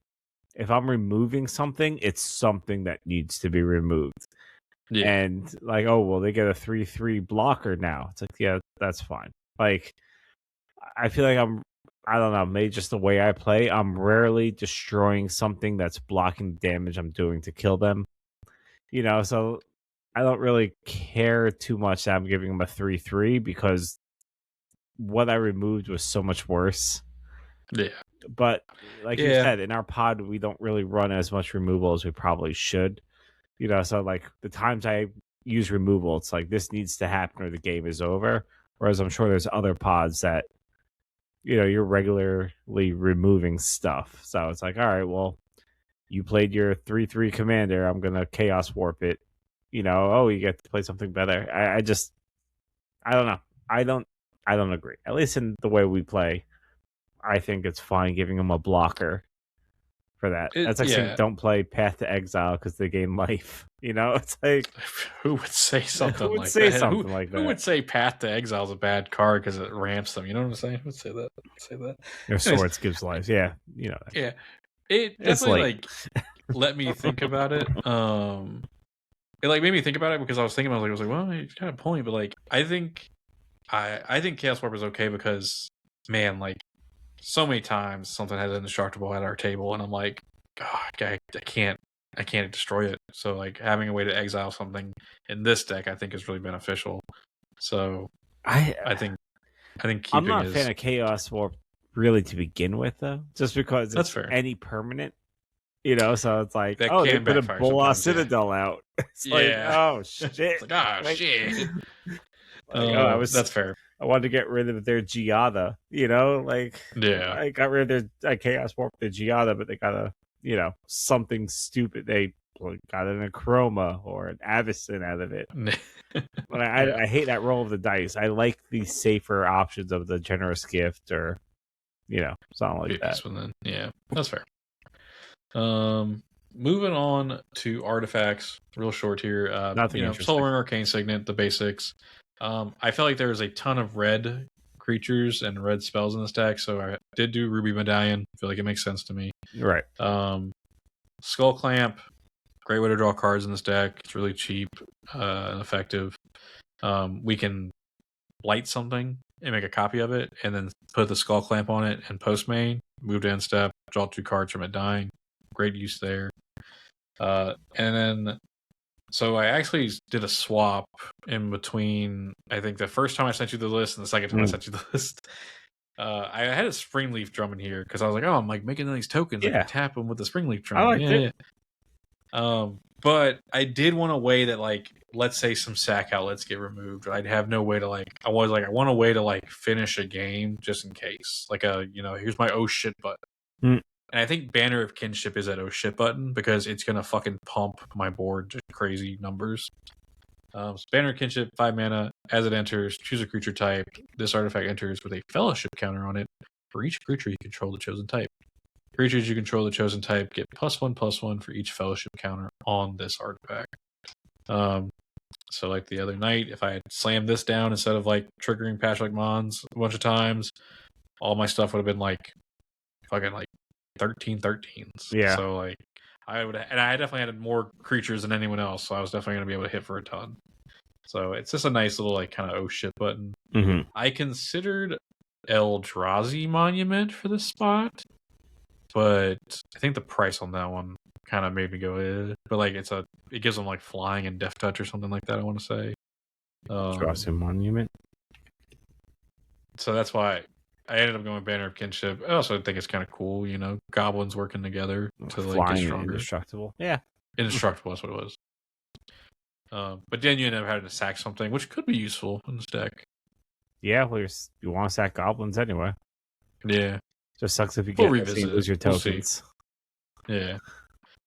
if I'm removing something, it's something that needs to be removed. Yeah. And oh well, they get a 3/3 blocker now. It's yeah, that's fine. I feel like I don't know, maybe just the way I play, I'm rarely destroying something that's blocking the damage I'm doing to kill them. So I don't really care too much that I'm giving them a 3/3 because what I removed was so much worse. Yeah. But you said, in our pod, we don't really run as much removal as we probably should. So the times I use removal, it's this needs to happen or the game is over. Whereas I'm sure there's other pods that, you're regularly removing stuff. So it's all right, well, you played your 3/3 commander, I'm going to Chaos Warp it. You get to play something better. I don't know. I don't agree. At least in the way we play, I think it's fine giving them a blocker for that. That's saying don't play Path to Exile because they gain life. It's who would say something who would say something like that? Who would say Path to Exile is a bad card because it ramps them? You know what I'm saying? Who would say that? Your swords gives life. Yeah, that. Yeah, it definitely let me think about it. It made me think about it because I was thinking, I was like, well, you kind of pull me, but I think Chaos Warp is okay because, man, so many times something has indestructible at our table, and I'm like, God, I can't destroy it. So having a way to exile something in this deck, I think is really beneficial. So I think keeping I'm not a fan of Chaos Warp really to begin with, though, just because that's it's fair. Any permanent. So it's they put a Bolas Citadel out. It's oh shit! It's shit. That's fair. I wanted to get rid of their Giada, I got rid of their Chaos Warp the Giada, but they got a something stupid. They got an Acroma or an Avacyn out of it. But I hate that roll of the dice. I like the safer options of the Generous Gift or something like that. Yeah, that's fair. Moving on to artifacts, real short here. Nothing interesting. Solar and Arcane Signet, the basics. I feel like there's a ton of red creatures and red spells in this deck, so I did do Ruby Medallion. I feel like it makes sense to me. Right. Skull Clamp, great way to draw cards in this deck. It's really cheap and effective. We can light something and make a copy of it, and then put the Skull Clamp on it and post main, move to end step, draw 2 cards from it dying. Great use there. And then, so I actually did a swap in between, I think the first time I sent you the list and the second time I sent you the list. I had a Springleaf Drum in here because I was like, oh, I'm like making all these tokens. I can tap them with the Springleaf Drum. I liked it. But I did want a way that, like, let's say some sack outlets get removed. I'd have no way to, like, I want a way to, like, finish a game just in case. Like, here's my oh shit button. And I think Banner of Kinship is that oh shit button because it's going to fucking pump my board to crazy numbers. So Banner of Kinship, 5 mana. As it enters, choose a creature type. This artifact enters with a fellowship counter on it. For each creature you control the chosen type. Creatures you control the chosen type get +1/+1 for each fellowship counter on this artifact. So like the other night, if I had slammed this down instead of like triggering Patchwork Mons a bunch of times, all my stuff would have been like fucking like 13/13s. Yeah. So like I definitely had more creatures than anyone else, so I was definitely going to be able to hit for a ton. So it's just a nice little like kind of oh shit button. I considered Eldrazi Monument for this spot, but I think the price on that one kind of made me go, eh. But like it gives them like flying and death touch or something like that, I want to say. Eldrazi Monument. So that's why I ended up going Banner of Kinship. I also think it's kind of cool, goblins working together to like get stronger. Indestructible. Yeah. Indestructible, that's what it was. But then you end up having to sack something, which could be useful in this deck. Yeah, well, you want to sack goblins anyway. Yeah. Just sucks if you lose your tokens. Yeah.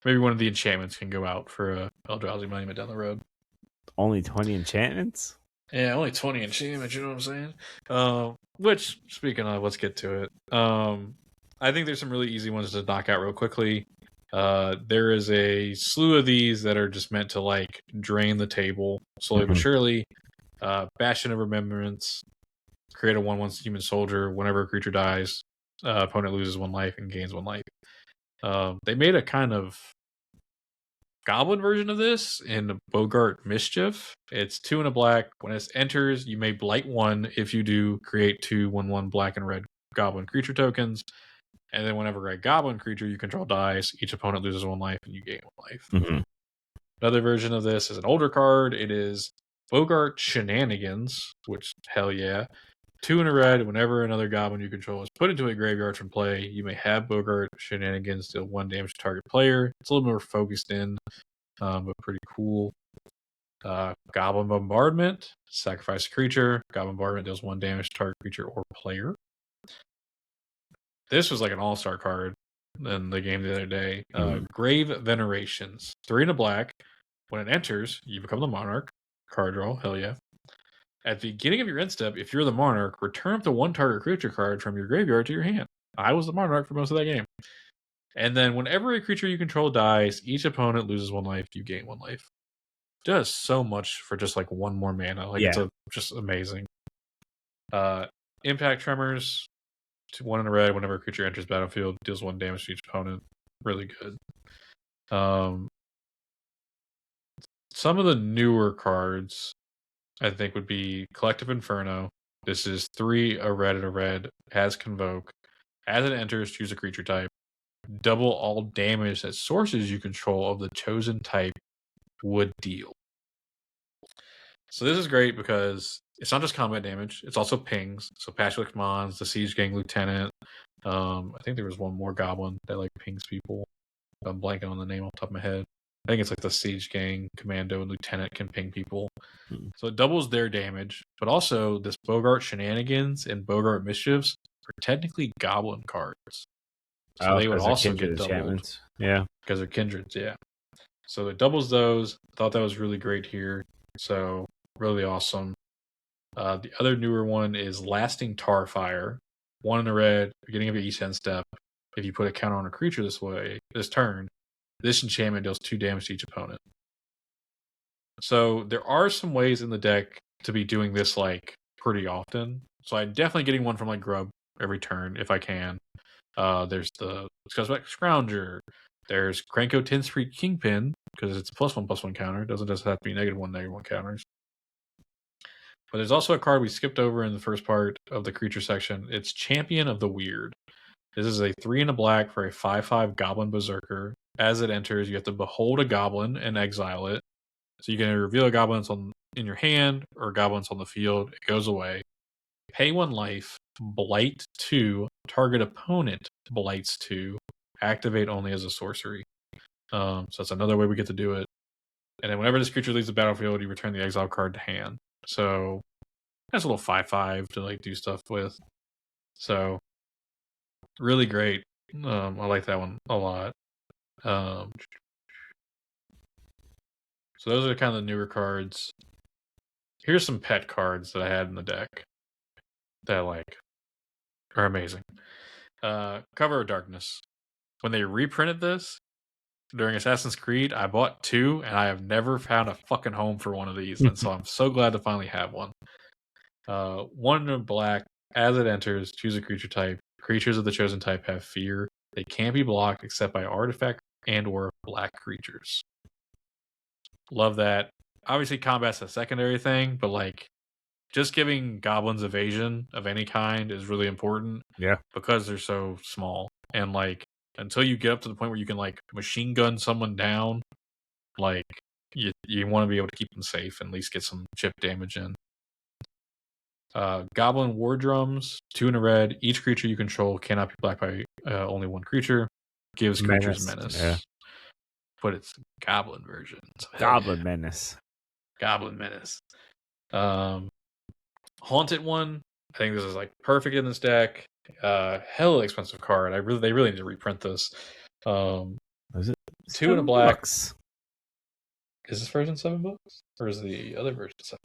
Maybe one of the enchantments can go out for a Eldrazi Monument down the road. Only 20 enchantments? Yeah, only 20 enchantments, you know what I'm saying? Which, speaking of, let's get to it. I think there's some really easy ones to knock out real quickly. There is a slew of these that are just meant to like drain the table slowly but surely. Bastion of Remembrance, create a 1/1 human soldier. Whenever a creature dies, opponent loses 1 life and gains 1 life. They made a kind of goblin version of this in Bogart Mischief. It's 2 and a black. When it enters, you may blight 1. If you do, create 2 1/1 black and red goblin creature tokens. And then whenever a goblin creature you control dies, each opponent loses 1 life and you gain 1 life. Another version of this is an older card. It is Bogart Shenanigans, which, hell yeah. 2 and a red. Whenever another goblin you control is put into a graveyard from play, you may have Bogart Shenanigans deal 1 damage to target player. It's a little more focused in, but pretty cool. Goblin Bombardment. Sacrifice a creature. Goblin Bombardment deals 1 damage to target creature or player. This was like an all-star card in the game the other day. Grave Venerations. 3 and a black. When it enters, you become the Monarch. Card draw. Hell yeah. At the beginning of your end step, if you're the Monarch, return up to 1 target creature card from your graveyard to your hand. I was the Monarch for most of that game. And then whenever a creature you control dies, each opponent loses 1 life, you gain 1 life. Does so much for just like 1 more mana. Like it's just amazing. Impact Tremors. 1 in a red. Whenever a creature enters battlefield, deals 1 damage to each opponent. Really good. Some of the newer cards I think would be Collective Inferno. This is 3 a red and a red. Has Convoke. As it enters, choose a creature type. Double all damage that sources you control of the chosen type would deal. So this is great because it's not just combat damage, it's also pings. So Patchwork Mons, the Siege Gang Lieutenant. I think there was 1 more goblin that like pings people. I'm blanking on the name off the top of my head. I think it's like the Siege Gang Commando and Lieutenant can ping people. So it doubles their damage. But also, this Bogart Shenanigans and Bogart Mischiefs are technically goblin cards. So they would also get doubled. Yeah. Because they're kindreds, yeah. So it doubles those. I thought that was really great here. So, really awesome. The other newer one is Lasting Tarfire. 1 in a red, beginning of each end step. If you put a counter on a creature this turn, this enchantment deals 2 damage to each opponent. So there are some ways in the deck to be doing this like pretty often. So I'm definitely getting one from like Grub every turn if I can. There's the Scrounger. There's Cranko 10 Street Kingpin, because it's a +1/+1 counter. It doesn't just have to be -1/-1 counters. But there's also a card we skipped over in the first part of the creature section. It's Champion of the Weird. This is a 3 and a black for a 5/5 Goblin Berserker. As it enters, you have to behold a goblin and exile it. So you can reveal a goblin that's in your hand or a goblin that's on the field. It goes away. Pay 1 life, blight 2, target opponent blights 2, activate only as a sorcery. So that's another way we get to do it. And then whenever this creature leaves the battlefield, you return the exile card to hand. So that's a little 5/5 to like do stuff with. So really great. I like that one a lot. So those are kind of the newer cards. Here's some pet cards that I had in the deck that like are amazing. Cover of Darkness. When they reprinted this during Assassin's Creed, I bought 2, and I have never found a fucking home for one of these, and so I'm so glad to finally have one. 1 in black. As it enters, choose a creature type. Creatures of the chosen type have fear. They can't be blocked except by artifact and/or black creatures. Love that. Obviously, combat's a secondary thing, but like just giving goblins evasion of any kind is really important. Yeah. Because they're so small. And like until you get up to the point where you can like machine gun someone down, like you want to be able to keep them safe and at least get some chip damage in. Goblin War Drums, 2 in a red. Each creature you control cannot be blocked by only one creature. Gives creatures menace. Yeah. But it's Goblin version. So Goblin Menace. Goblin Menace. Haunted one. I think this is like perfect in this deck. Hella expensive card. They really need to reprint this. Is it 2 in a black? $7? Is this version $7? Or is the other version $7?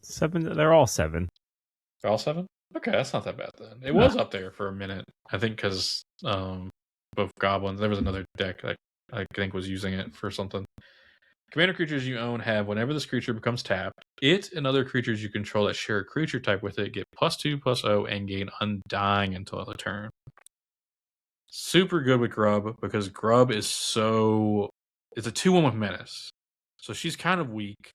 7. They're all 7. They're all 7? Okay, that's not that bad then. It was up there for a minute. I think because both goblins. There was another deck that I think was using it for something. Commander creatures you own have, whenever this creature becomes tapped, it and other creatures you control that share a creature type with it get +2/+0 and gain Undying until the turn. Super good with Grub, because Grub is it's a 2/1 with Menace. So she's kind of weak.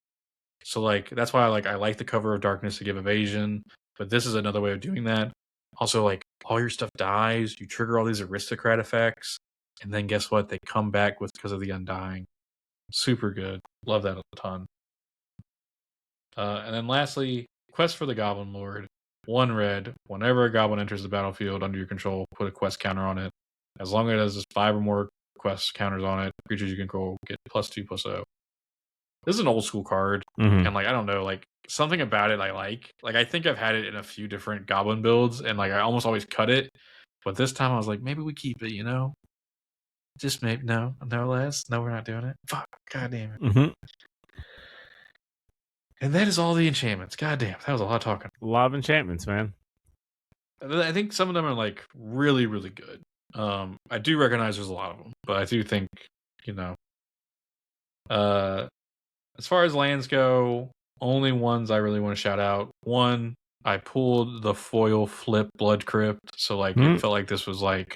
So like that's why I like the Cover of Darkness to give evasion, but this is another way of doing that. Also, like all your stuff dies, you trigger all these aristocrat effects, and then guess what? They come back because of the Undying. Super good. Love that a ton. And then lastly, Quest for the Goblin Lord. 1 red. Whenever a goblin enters the battlefield under your control, put a quest counter on it. As long as it has 5 or more quest counters on it, creatures you control get +2/+0. This is an old school card, and like I don't know, like something about it I like. Like I think I've had it in a few different goblin builds, and like I almost always cut it. But this time I was like, maybe we keep it, you know? Just maybe no less. No, we're not doing it. Fuck, god damn it. And that is all the enchantments. God damn, that was a lot of talking. A lot of enchantments, man. I think some of them are like really, really good. I do recognize there's a lot of them, but I do think, you know, as far as lands go, only ones I really want to shout out. 1, I pulled the foil flip Blood Crypt, so like it felt like this was like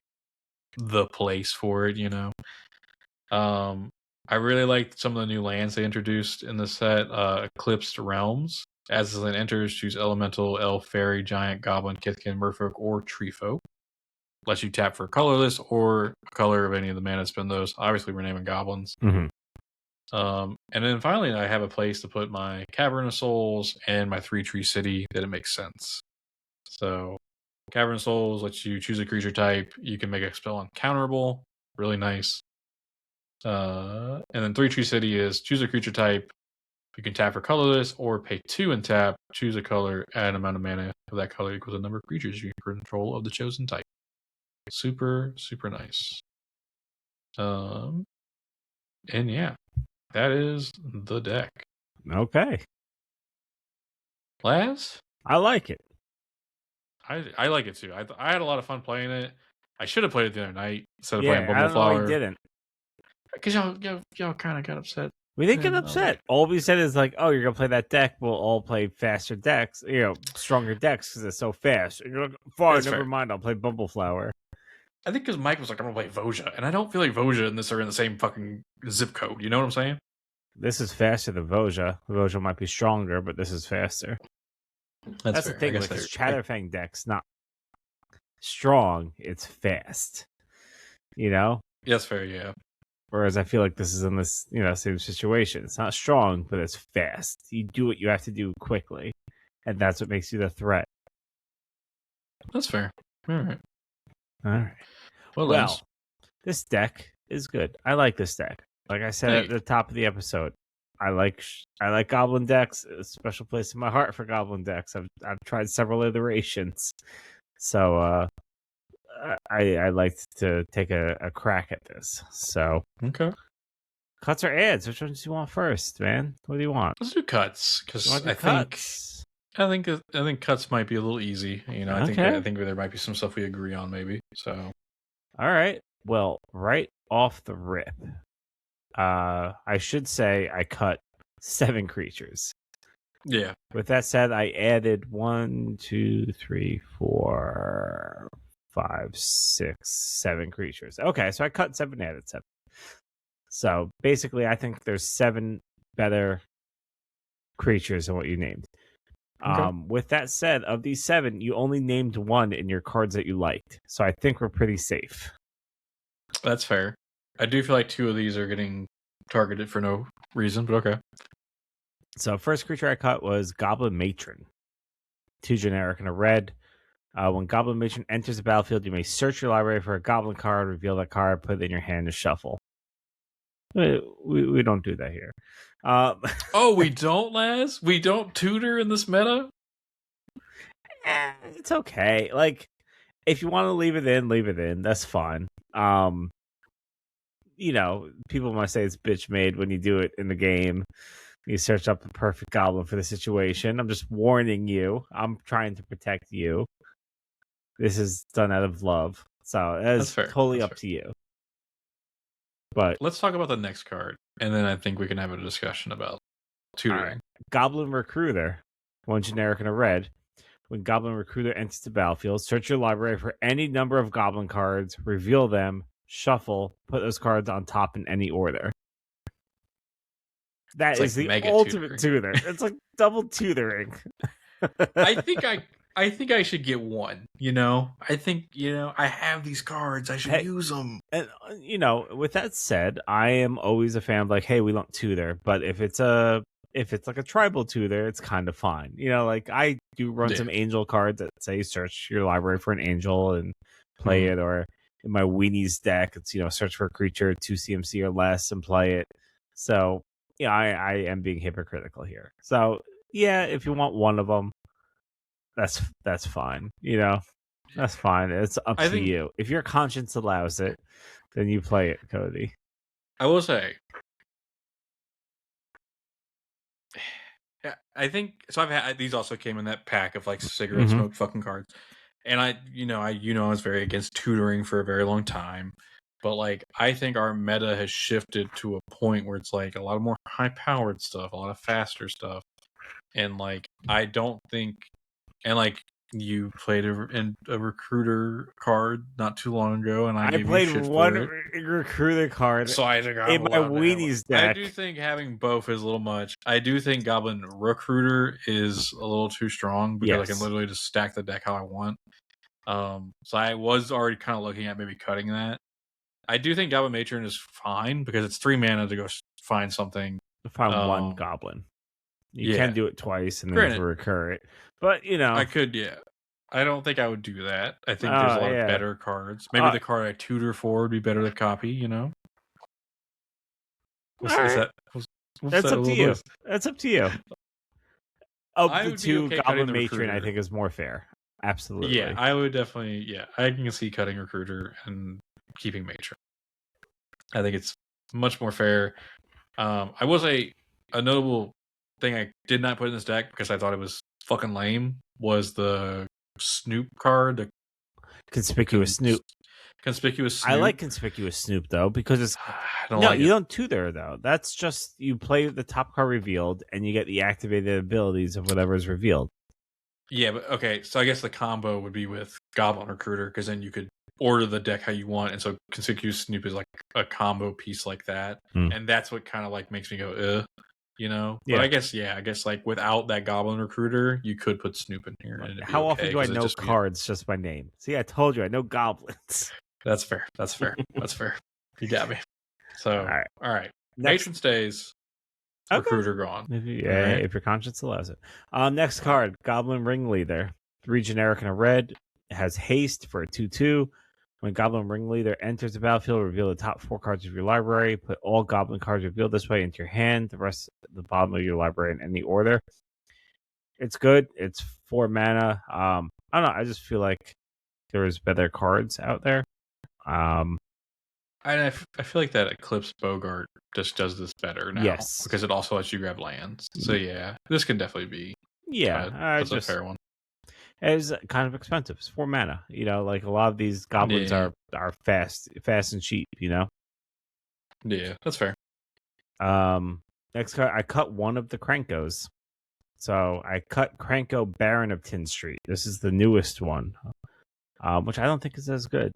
the place for it, you know. I really liked some of the new lands they introduced in the set. Eclipsed Realms. As the land enters, choose Elemental, Elf, Fairy, Giant, Goblin, Kithkin, Merfolk, or Treefolk. Lets you tap for colorless or a color of any of the mana. Spend those. Obviously, we're naming goblins. And then finally, I have a place to put my Cavern of Souls and my 3-tree city that it makes sense. So, Cavern of Souls lets you choose a creature type. You can make a spell uncounterable. Really nice. And then 3-tree city is choose a creature type. You can tap for colorless or pay 2 and tap, choose a color, add an amount of mana of that color equals the number of creatures you control of the chosen type. Super, super nice. And yeah, that is the deck. Okay. Lazz? I like it. I like it too. I had a lot of fun playing it. I should have played it the other night instead of playing I don't know why Bumbleflower. you didn't. Because y'all kind of got upset We didn't get upset. All we said is like, "Oh, you're gonna play that deck. We'll all play faster decks. Stronger decks because it's so fast." And you're like, "Fine, never mind. I'll play Bumbleflower." I think because Mike was like, "I'm gonna play Voja," and I don't feel like Voja and this are in the same fucking zip code. You know what I'm saying? This is faster than Voja. Voja might be stronger, but this is faster. That's the thing with this Chatterfang deck's not strong. It's fast. Yes, fair. Yeah. Whereas I feel like this is in this, same situation. It's not strong, but it's fast. You do what you have to do quickly, and that's what makes you the threat. That's fair. All right. Well, this deck is good. I like this deck. Like I said at the top of the episode, I like Goblin decks. A special place in my heart for Goblin decks. I've tried several iterations, so I like to take a crack at this. So okay, cuts or ads? Which ones do you want first, man? What do you want? Let's do cuts because I think cuts might be a little easy. I think there might be some stuff we agree on, maybe. So, all right. Well, right off the rip, I should say I cut 7 creatures. Yeah. With that said, I added 1, 2, 3, 4, 5, 6, 7 creatures. Okay, so I cut 7, added 7. So basically, I think there's 7 better creatures than what you named. Okay. With that said, of these 7, you only named 1 in your cards that you liked. So I think we're pretty safe. That's fair. I do feel like 2 of these are getting targeted for no reason, but okay. So first creature I cut was Goblin Matron. 2 generic and a red. When Goblin Matron enters the battlefield, you may search your library for a Goblin card, reveal that card, put it in your hand, and shuffle. We don't do that here. Oh, we don't, Lazz? We don't tutor in this meta? It's okay. Like, if you want to leave it in, leave it in. That's fine. People might say it's bitch made when you do it in the game. You search up the perfect goblin for the situation. I'm just warning you. I'm trying to protect you. This is done out of love. So that's totally up to you. But let's talk about the next card, and then I think we can have a discussion about tutoring. Right. Goblin Recruiter, 1 generic and a red. When Goblin Recruiter enters the battlefield, search your library for any number of goblin cards, reveal them, shuffle, put those cards on top in any order. That is the ultimate tutor. It's like double tutoring. I think I should get 1. I think I have these cards. I should use them. And with that said, I am always a fan of like, hey, we don't tutor, but if it's like a tribal tutor, it's kind of fine. Like I do run some angel cards that say search your library for an angel and play it, or in my weenies deck, it's search for a creature 2 CMC or less and play it. So I am being hypocritical here. So if you want 1 of them, that's fine. That's fine. It's up to you. If your conscience allows it, then you play it, Cody. I will say, I think so. I've had these also came in that pack of like cigarette smoke fucking cards, and I was very against tutoring for a very long time, but like I think our meta has shifted to a point where it's like a lot of more high powered stuff, a lot of faster stuff, and like I don't think, and like you played a recruiter card not too long ago, and I played 1 recruiter card. So I think in my weenies deck. I do think having both is a little much. I do think Goblin Recruiter is a little too strong because I can literally just stack the deck how I want. So I was already kind of looking at maybe cutting that. I do think Goblin Matron is fine because it's 3 mana to go find something. Find 1 goblin. You can do it twice and then recur it. But, I could, I don't think I would do that. I think there's a lot of better cards. Maybe the card I tutor for would be better to copy, That's up to you. That's up to you. Of the 2, Goblin Matron, I think, is more fair. Absolutely. Yeah, I would definitely, I can see cutting Recruiter and keeping Matron. I think it's much more fair. I will say a notable thing I did not put in this deck because I thought it was fucking lame was the Snoop card, the Conspicuous Snoop. Conspicuous Snoop. I like Conspicuous Snoop though because it's I don't no, like you it. don't tutor though. That's just you play the top card revealed and you get the activated abilities of whatever is revealed. Yeah, but okay. So I guess the combo would be with Goblin Recruiter because then you could order the deck how you want, and so Conspicuous Snoop is like a combo piece like that, and that's what kind of like makes me go, you know. But I guess like without that Goblin Recruiter, you could put Snoop in here, and it'd be How okay, often do I 'cause it'd know just be- cards just by name? See, I told you I know goblins. That's fair. That's fair. That's fair. You got me. So all right. Next, Patron stays. okay. Recruiter gone. If your conscience allows it. Next card, Goblin Ringleader. 3 generic and a red. It has haste for a 2/2. When Goblin Ringleader enters the battlefield, reveal the top 4 cards of your library. Put all Goblin cards revealed this way into your hand. The rest at the bottom of your library in any order. It's good. It's 4 mana. I don't know. I just feel like there's better cards out there. I feel like that Eclipse Bogart just does this better now. Yes. Because it also lets you grab lands. So yeah, this could definitely be. That's a fair one. It's kind of expensive. It's 4 mana. You know, like a lot of these goblins are fast and cheap. You know. Yeah, that's fair. Next card, I cut one of the Krankos. So I cut Kranko Baron of Tin Street. This is the newest one, which I don't think is as good.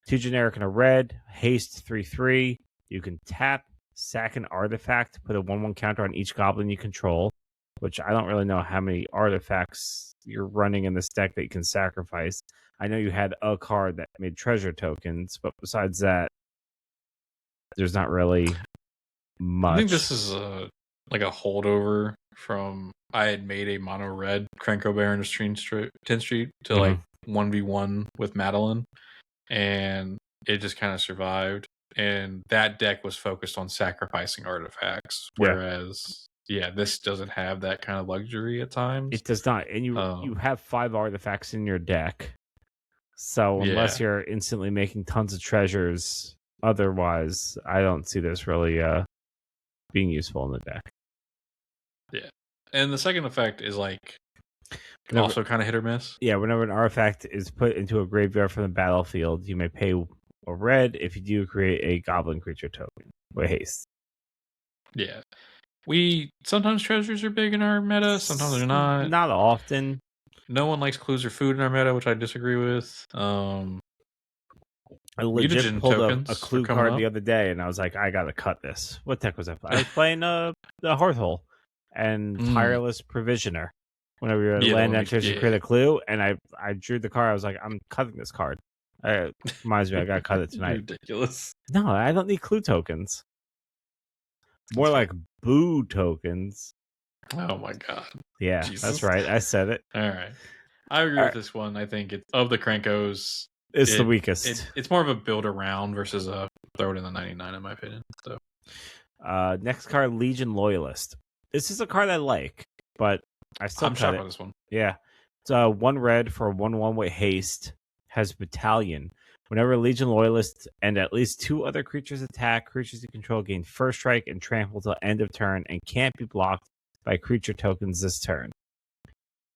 2 generic and a red, haste 3/3. You can tap, sack an artifact, put a 1/1 counter on each goblin you control, which I don't really know how many artifacts you're running in this deck that you can sacrifice. I know you had a card that made treasure tokens, but besides that, there's not really much. I think this is like a holdover from I had made a mono red Kranko Baron of 10th Street to like 1v1 with Madeline, and it just kind of survived. And that deck was focused on sacrificing artifacts, whereas this doesn't have that kind of luxury at times. It does not, and you have 5 artifacts in your deck, so unless you're instantly making tons of treasures, otherwise I don't see this really being useful in the deck. Yeah, and the second effect is like also kind of hit or miss. Yeah, whenever an artifact is put into a graveyard from the battlefield, you may pay a red. If you do, create a goblin creature token with haste. Yeah. Sometimes treasures are big in our meta, sometimes they're not. Not often. No one likes clues or food in our meta, which I disagree with. I legit pulled a clue card the other day, and I was like, I gotta cut this. What deck was I playing? I was playing the Hearthhole and Tireless Provisioner. Whenever your land enters, you create a clue, and I drew the card. I was like, I'm cutting this card. It reminds me, I gotta cut it tonight. Ridiculous. No, I don't need clue tokens. More like boo tokens. Oh my god. Yeah, Jesus. That's right. I said it. All right. I agree with this one. I think of the Krankos, it's the weakest. It's more of a build around versus a throw it in the 99, in my opinion. So, next card, Legion Loyalist. This is a card I like, but I'm shocked by this one. Yeah, it's 1 red for 1/1 with haste. Has Battalion. Whenever Legion Loyalist and at least 2 other creatures attack, creatures you control gain first strike and trample till end of turn and can't be blocked by creature tokens this turn.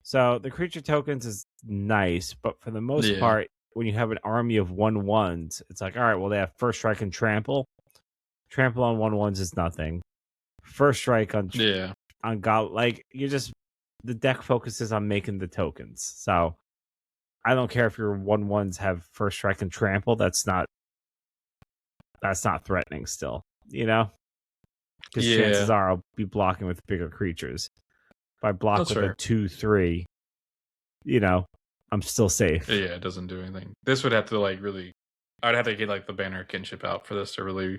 So the creature tokens is nice, but for the most part, when you have an army of 1/1s, it's like, all right, well, they have first strike and trample. Trample on 1/1s is nothing. First strike on God, like the deck focuses on making the tokens. So I don't care if your 1/1s have first strike and trample. That's not threatening still, you know? Because chances are I'll be blocking with bigger creatures. If I block with a 2/3, you know, I'm still safe. Yeah, it doesn't do anything. This would have to like really, I'd have to get like the Banner of Kinship out for this to really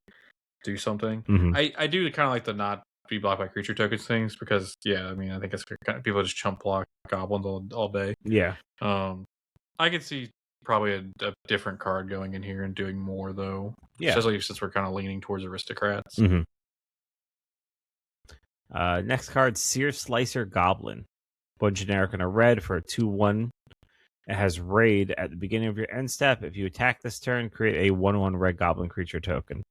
do something. I do kind of like the not be blocked by creature tokens things because I mean I think it's kind of people just chump block goblins all day. Yeah. I could see probably a different card going in here and doing more though. Yeah. Especially since we're kind of leaning towards aristocrats. Next card, Sear Slicer Goblin. 1 generic and a red for a 2/1. It has raid at the beginning of your end step. If you attack this turn, create a 1/1 red goblin creature token.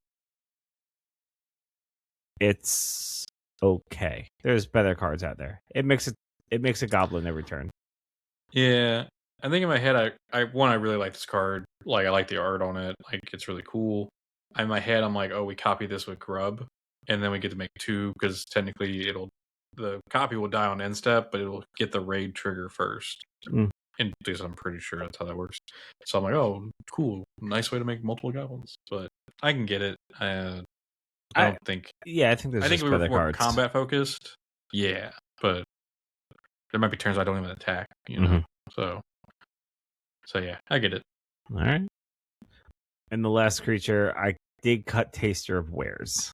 It's okay. There's better cards out there. It makes a goblin every turn. Yeah. I think in my head, I really like this card. Like I like the art on it. Like it's really cool. In my head, I'm like, oh, we copy this with Grub, and then we get to make 2 because technically the copy will die on end step, but it'll get the raid trigger first. Mm. And at least I'm pretty sure that's how that works. So I'm like, oh, cool, nice way to make multiple goblins. But I can get it. I don't think. Yeah, I think there's. I think just we were better more cards. combat focused. Yeah, but there might be turns I don't even attack. You know, so yeah, I get it. All right. And the last creature, I did cut Taster of Wares.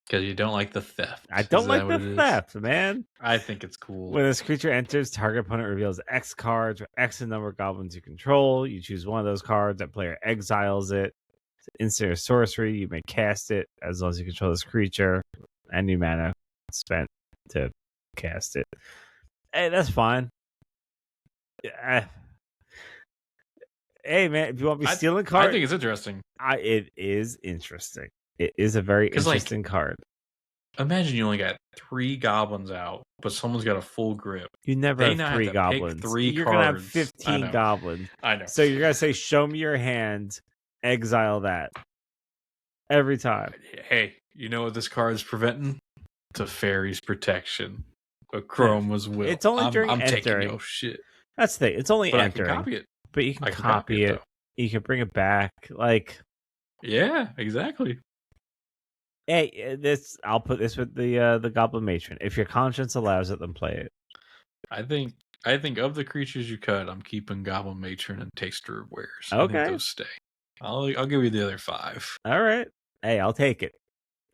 Because you don't like the theft. I don't like the theft, man. I think it's cool. When this creature enters, target opponent reveals X cards or X number of goblins you control. You choose one of those cards. That player exiles it. It's an instant or sorcery. You may cast it as long as you control this creature. Any mana spent to cast it. Hey, that's fine. Hey, man, if you want me stealing cards, I think it's interesting. It is interesting. It is a very interesting card. Imagine you only got 3 goblins out, but someone's got a full grip. You never have 3 goblins. You're going to have 15 goblins. I know. So you're going to say, show me your hand, exile that. Every time. Hey, you know what this card is preventing? Teferi's protection. But Chrome was will. It's only during I'm entering. taking your shit. That's the thing. It's only but entering. I can copy it. But you can copy it. You can bring it back. Like, yeah, exactly. Hey, I'll put this with the Goblin Matron. If your conscience allows it, then play it. I think of the creatures you cut, I'm keeping Goblin Matron and Taster of Wares. Okay. I think those stay. I'll give you the other 5. All right. Hey, I'll take it.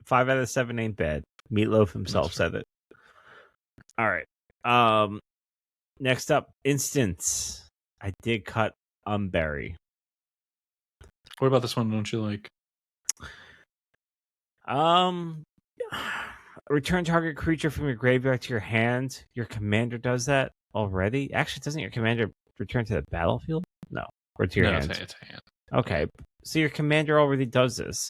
5 out of 7 ain't bad. Meatloaf himself said it. All right. Next up, Instance. I did cut Umberry. What about this one? Don't you like? Return target creature from your graveyard to your hand. Your commander does that already. Actually, doesn't your commander return to the battlefield? No, or to your hand. It's a hand. Okay, so your commander already does this.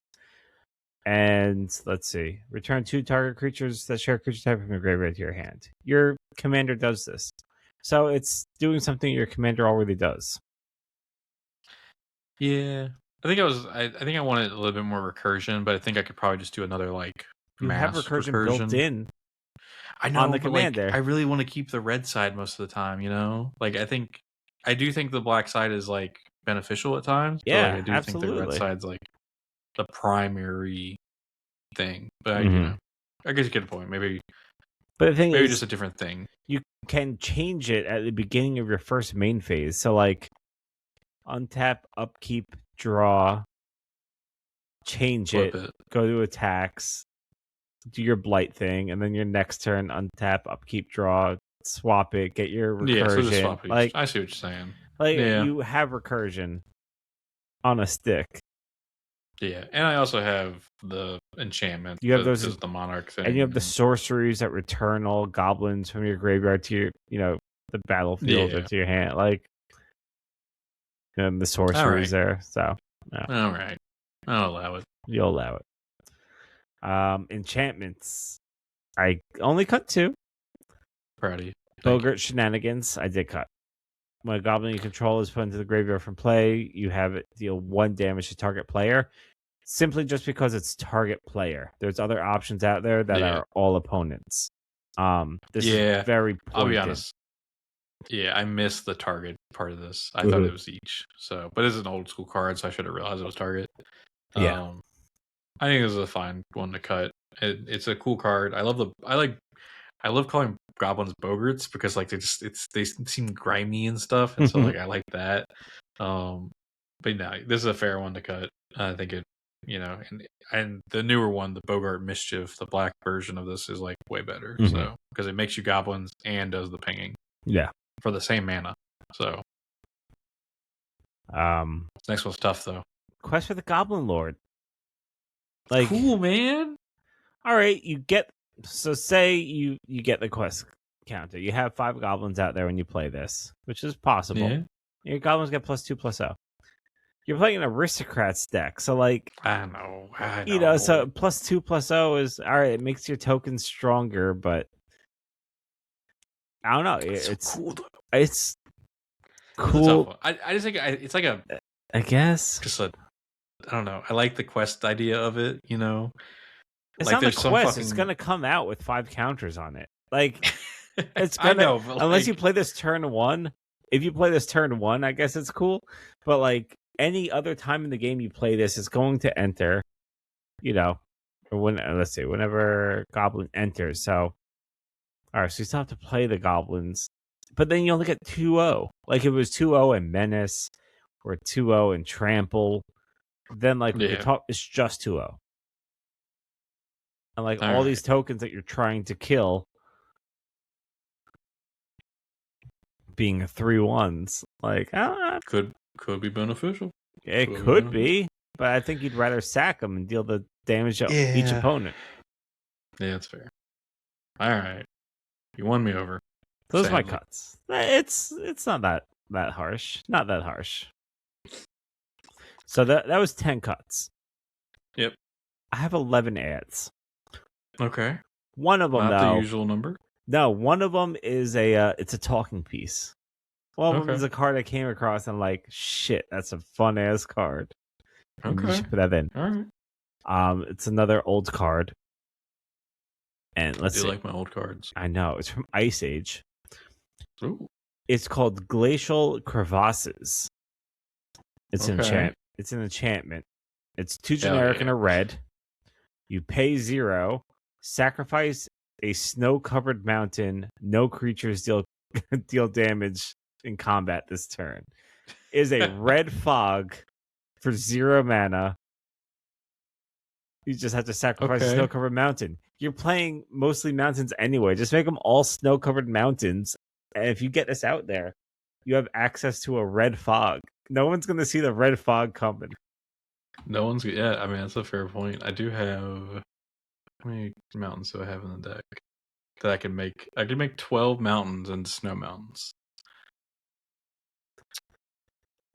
And let's see, return 2 target creatures that share creature type from your graveyard to your hand. Your commander does this, so it's doing something your commander already does. Yeah. I think I wanted a little bit more recursion, but I think I could probably just do another like you have recursion built in. I know on the commander. I really want to keep the red side most of the time. You know, like I do think the black side is like beneficial at times. Yeah, but, like, I do absolutely. think the red side's like the primary thing. But you know, I guess you get a point. Maybe. But the thing is, just a different thing. You can change it at the beginning of your first main phase. So like, untap, upkeep, draw, change it, go to attacks, do your blight thing, and then your next turn untap, upkeep, draw, swap it, get your recursion. Yeah, so just swap it. Like, I see what you're saying. Like you have recursion on a stick. Yeah, and I also have the enchantment. You have those the monarch thing, and you have the sorceries that return all goblins from your graveyard to your, the battlefield or to your hand. Like, and the sorceries there. So, all right, I'll allow it. You'll allow it. Enchantments. I only cut 2. Proud of you. Bogart Shenanigans. I did cut. When a goblin you control is put into the graveyard from play, you have it deal 1 damage to target player. Simply just because it's target player. There's other options out there that are all opponents. This is very pointed. I'll be honest. Yeah, I missed the target part of this. I thought it was each. So, but it's an old school card, so I should have realized it was target. Yeah. I think this is a fine one to cut. It's a cool card. I love calling goblins bogarts because like they seem grimy and stuff, and so like I like that. But no, this is a fair one to cut. I think it, and the newer one, the Bogart Mischief, the black version of this is like way better. So because it makes you goblins and does the pinging. Yeah. For the same mana. So this next one's tough though. Quest for the Goblin Lord. Like, cool, man. All right, say you get the quest counter. You have 5 goblins out there when you play this, which is possible. Yeah. Your goblins get +2/+0. You're playing an aristocrats deck, so like I know. So +2/+0 is all right. It makes your tokens stronger, but I don't know. It's cool. It's It's a tough cool. one. I just think it's like a I guess just a I don't know. I like the quest idea of it. You know, it's like not a there's some quest. fucking. It's gonna come out with 5 counters on it. Like it's I gonna know, but unless like, you play this turn 1. If you play this turn 1, I guess it's cool. But like any other time in the game you play this, it's going to enter. You know, or when let's see, whenever Goblin enters. So all right, so you still have to play the goblins, but then you only get 2-0. Like if it was 2-0 and Menace or 2-0 and Trample, then like we could yeah. talk. It's just 2-0, and like all All these right. tokens that you're trying to kill being 3-1s, like Could be beneficial. it could be, but I think you'd rather sack them and deal the damage to each Yeah. opponent. Yeah, that's fair. All right, you won me over. Those are my Sadly. cuts. It's not that harsh. Not that harsh. So that was 10 cuts. Yep. I have 11 ads. Okay. One of them, Not though. the usual number. No, one of them is it's a talking piece. One of them Okay. is a card I came across and like, shit, that's a fun ass card. And you Okay. should put that in. All right. It's another old card. And let's see. I like my old cards. I know it's from Ice Age. Ooh. It's called Glacial Crevasses. It's an Okay. enchantment. It's 2 generic and a red. You pay 0, sacrifice a snow-covered mountain. No creatures deal damage in combat this turn. Is a red fog for 0 mana. You just have to sacrifice a snow-covered mountain. You're playing mostly mountains anyway. Just make them all snow-covered mountains. And if you get this out there, you have access to a red fog. No one's going to see the red fog coming. No one's. Yeah, I mean that's a fair point. I do have. How many mountains do I have in the deck that I can make? I can make 12 mountains and snow mountains.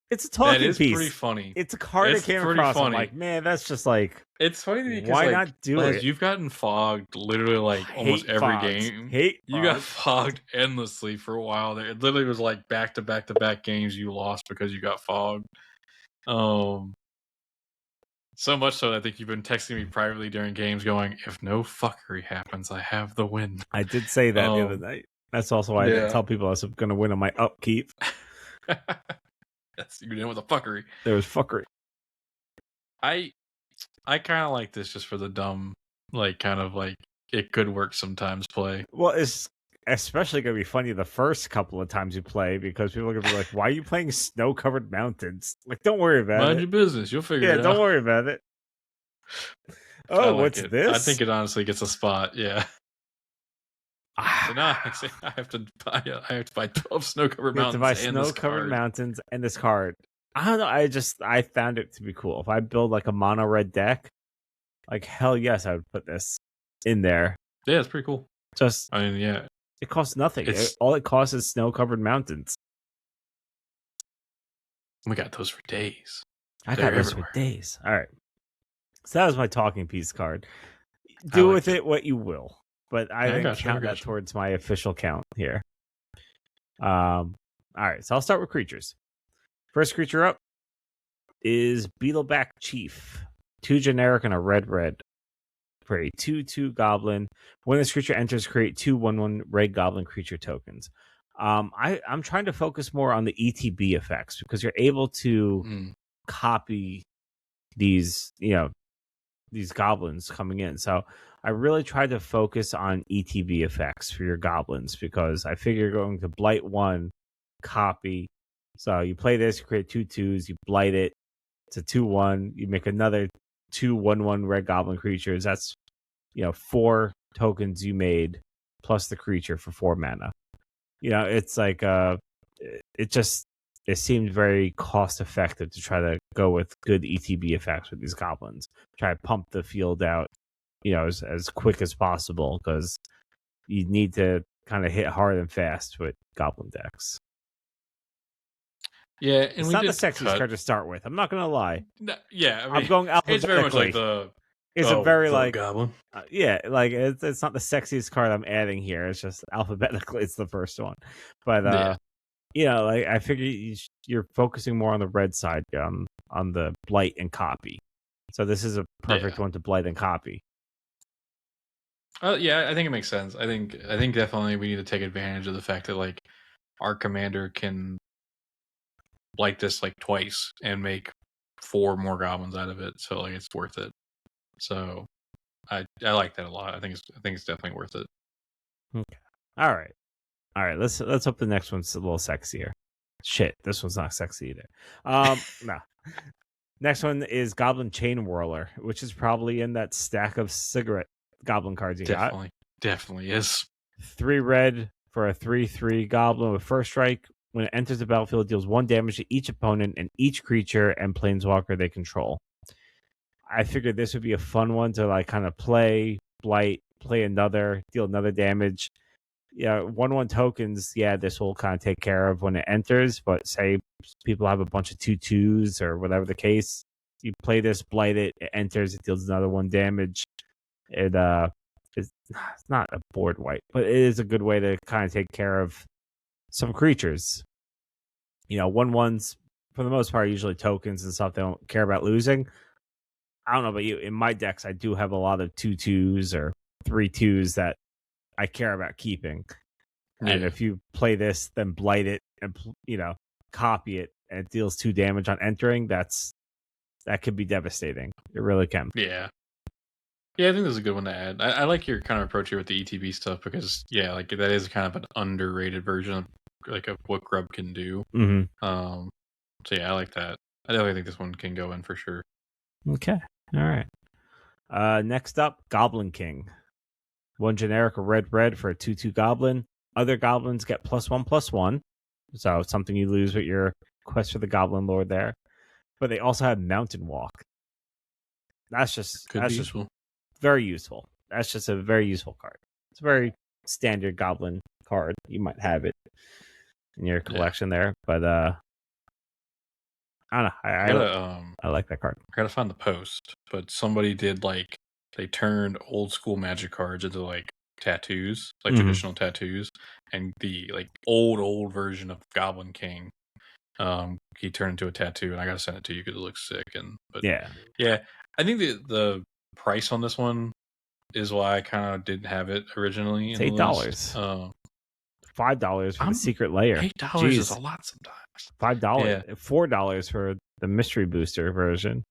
It's a talking piece. That is pretty funny. It's a card that came across. Funny. I'm like, man, that's just like. It's funny because why like, not do it? You've gotten fogged literally like almost every game. You got fogged endlessly for a while there. It literally was like back to back games you lost because you got fogged. So much so that I think you've been texting me privately during games going, if no fuckery happens, I have the win. I did say that the other night. That's also why I didn't tell people I was going to win on my upkeep. Yes, you did with the fuckery. There was fuckery. I kind of like this just for the dumb, like, kind of like, it could work sometimes play. Well, it's especially going to be funny the first couple of times you play because people are going to be like, why are you playing snow-covered mountains? Like, don't worry about it. Mind your business. You'll figure it out. Yeah, don't worry about it. Oh, what's this? I think it honestly gets a spot, yeah. So now I have to buy 12 snow-covered mountains. To buy snow-covered mountains and this card. I don't know. I found it to be cool. If I build like a mono red deck, like hell yes, I would put this in there. Yeah, it's pretty cool. It costs nothing. All it costs is snow-covered mountains. We got those for days. I got those for days. All right. So that was my talking piece card. Do with it what you will. But I didn't count that towards my official count here. All right, so I'll start with creatures. First creature up is Beetleback Chief. 2 generic and a red for a 2/2 goblin. When this creature enters, create 2 1/1 red goblin creature tokens. I'm trying to focus more on the ETB effects because you're able to copy these goblins coming in. So I really tried to focus on ETB effects for your goblins because I figure you're going to blight 1, copy. So you play this, you create 2 2s, you blight it. It's a 2/1. You make another 2 1/1 red goblin creatures. That's 4 tokens you made plus the creature for 4 mana. It's like it seemed very cost effective to try to go with good ETB effects with these goblins. Try to pump the field out, as quick as possible because you need to kind of hit hard and fast with goblin decks. Yeah, and it's not the sexiest card to start with. I'm not gonna lie. No, yeah, I mean, I'm going alphabetically. It's very much like the. It's a very like goblin. Like it's not the sexiest card I'm adding here. It's just alphabetically, it's the first one. But like I figure you're focusing more on the red side, on the blight and copy. So this is a perfect one to blight and copy. Yeah, I think it makes sense. I think definitely we need to take advantage of the fact that like our commander can blight this like twice and make 4 more goblins out of it. So like it's worth it. So I like that a lot. I think it's definitely worth it. Okay. All right. Let's hope the next one's a little sexier. Shit, this one's not sexy either. No. Next one is Goblin Chain Whirler, which is probably in that stack of cigarette goblin cards you got. Definitely is. 3 red for a 3/3 goblin with first strike. When it enters the battlefield, it deals 1 damage to each opponent and each creature and planeswalker they control. I figured this would be a fun one to like kind of play, blight, play another, deal another damage. Yeah, 1/1 tokens. Yeah, this will kind of take care of when it enters. But say people have a bunch of 2/2s or whatever the case, you play this, blight it, it enters, it deals another 1 damage. It's not a board wipe, but it is a good way to kind of take care of some creatures. 1/1s for the most part are usually tokens and stuff they don't care about losing. I don't know about you. In my decks, I do have a lot of 2/2s or 3/2s that I care about keeping. And if you play this, then blight it and copy it, and it deals 2 damage on entering, that could be devastating. It really can. Yeah. Yeah, I think this is a good one to add. I like your kind of approach here with the ETB stuff because like that is kind of an underrated version of like of what Grub can do. Mm-hmm. So yeah, I like that. I definitely think this one can go in for sure. Okay. All right. Next up, Goblin King. 1 generic red for a 2/2 goblin. Other goblins get +1/+1. So something you lose with your quest for the Goblin Lord there. But they also have Mountain Walk. That's just useful. Very useful. That's just a very useful card. It's a very standard goblin card. You might have it in your collection there, but I don't know. I like that card. I gotta find the post, but somebody did like they turned old school Magic cards into like tattoos, like traditional tattoos, and the like old version of Goblin King. He turned into a tattoo, and I gotta send it to you because it looks sick. Yeah, I think the price on this one is why I kind of didn't have it originally. It's $8. $5 for the secret layer. $8 is a lot sometimes. $5, yeah. $4 for the mystery booster version.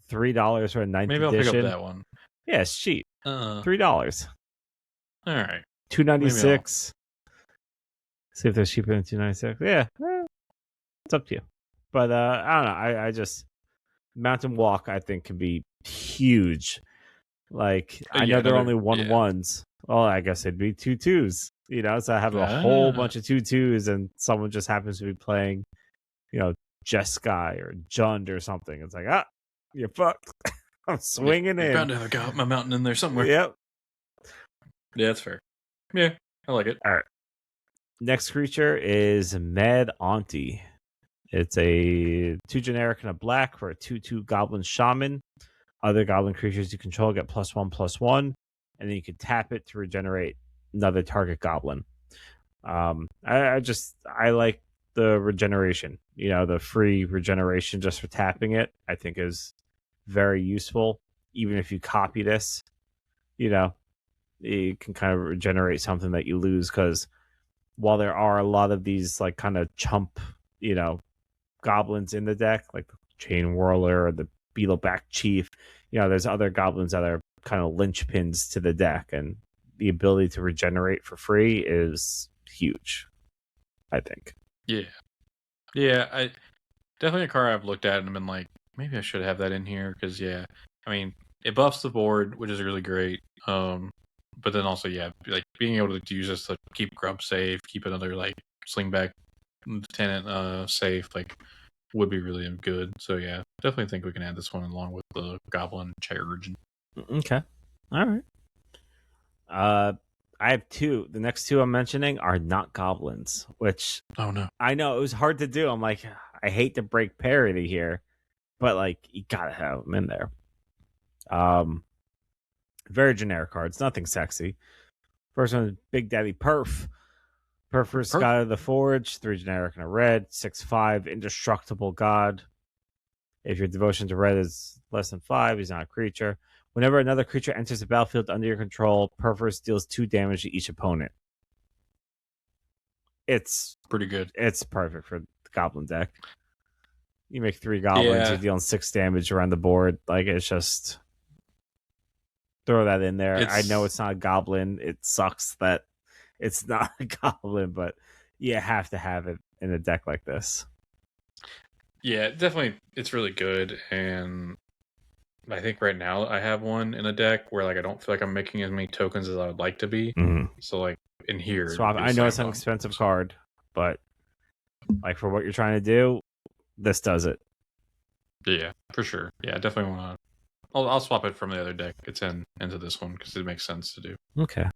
$3 for a 9th Maybe I'll edition. pick up that one. Yeah, it's cheap. $3. All right. $2.96. See if they're cheaper than $2.96. Yeah, it's up to you. But I don't know. I just Mountain Walk I think can be huge. Like I know they're only 1/1s. Well, I guess it'd be 2/2s. So I have a whole bunch of 2/2s, and someone just happens to be playing, Jeskai or Jund or something. It's like, you're fucked. I'm swinging in. Bound to have got my mountain in there somewhere. Yep. Yeah, that's fair. Yeah, I like it. All right. Next creature is Mad Auntie. It's a 2 generic and a black for a 2/2 Goblin Shaman. Other goblin creatures you control get +1/+1, and then you can tap it to regenerate another target goblin. I like the regeneration. The free regeneration just for tapping it, I think is very useful. Even if you copy this, you can kind of regenerate something that you lose, because while there are a lot of these like kind of chump, goblins in the deck, like the Chain Whirler or the Beetleback Chief, there's other goblins that are kind of linchpins to the deck, and the ability to regenerate for free is huge, I think. Yeah, I definitely a card I've looked at and been like, maybe I should have that in here because I mean, it buffs the board, which is really great. But then also, like being able to use this to keep Grub safe, keep another like Slingback Lieutenant safe, like would be really good. So yeah, definitely think we can add this one along with the Goblin Charge. Okay, all right. I have 2. The next 2 I'm mentioning are not goblins, which I know it was hard to do. I'm like, I hate to break parity here, but like you gotta have them in there. Very generic cards, nothing sexy. First one is Big Daddy Perf. Perforce God of the Forge, 3 generic and a red, 6/5, indestructible god. If your devotion to red is less than 5, he's not a creature. Whenever another creature enters the battlefield under your control, Perforce deals 2 damage to each opponent. It's pretty good. It's perfect for the goblin deck. You make 3 goblins, you're dealing 6 damage around the board. Like, it's just throw that in there. I know it's not a goblin. It sucks that it's not a goblin, but you have to have it in a deck like this. Yeah, definitely. It's really good, and I think right now I have one in a deck where like I don't feel like I'm making as many tokens as I would like to be. Mm-hmm. So like in here, swap. I know it's an expensive card, but like for what you're trying to do, this does it. Yeah, for sure. Yeah, I definitely want to. I'll swap it from the other deck. It's into this one because it makes sense to do. Okay.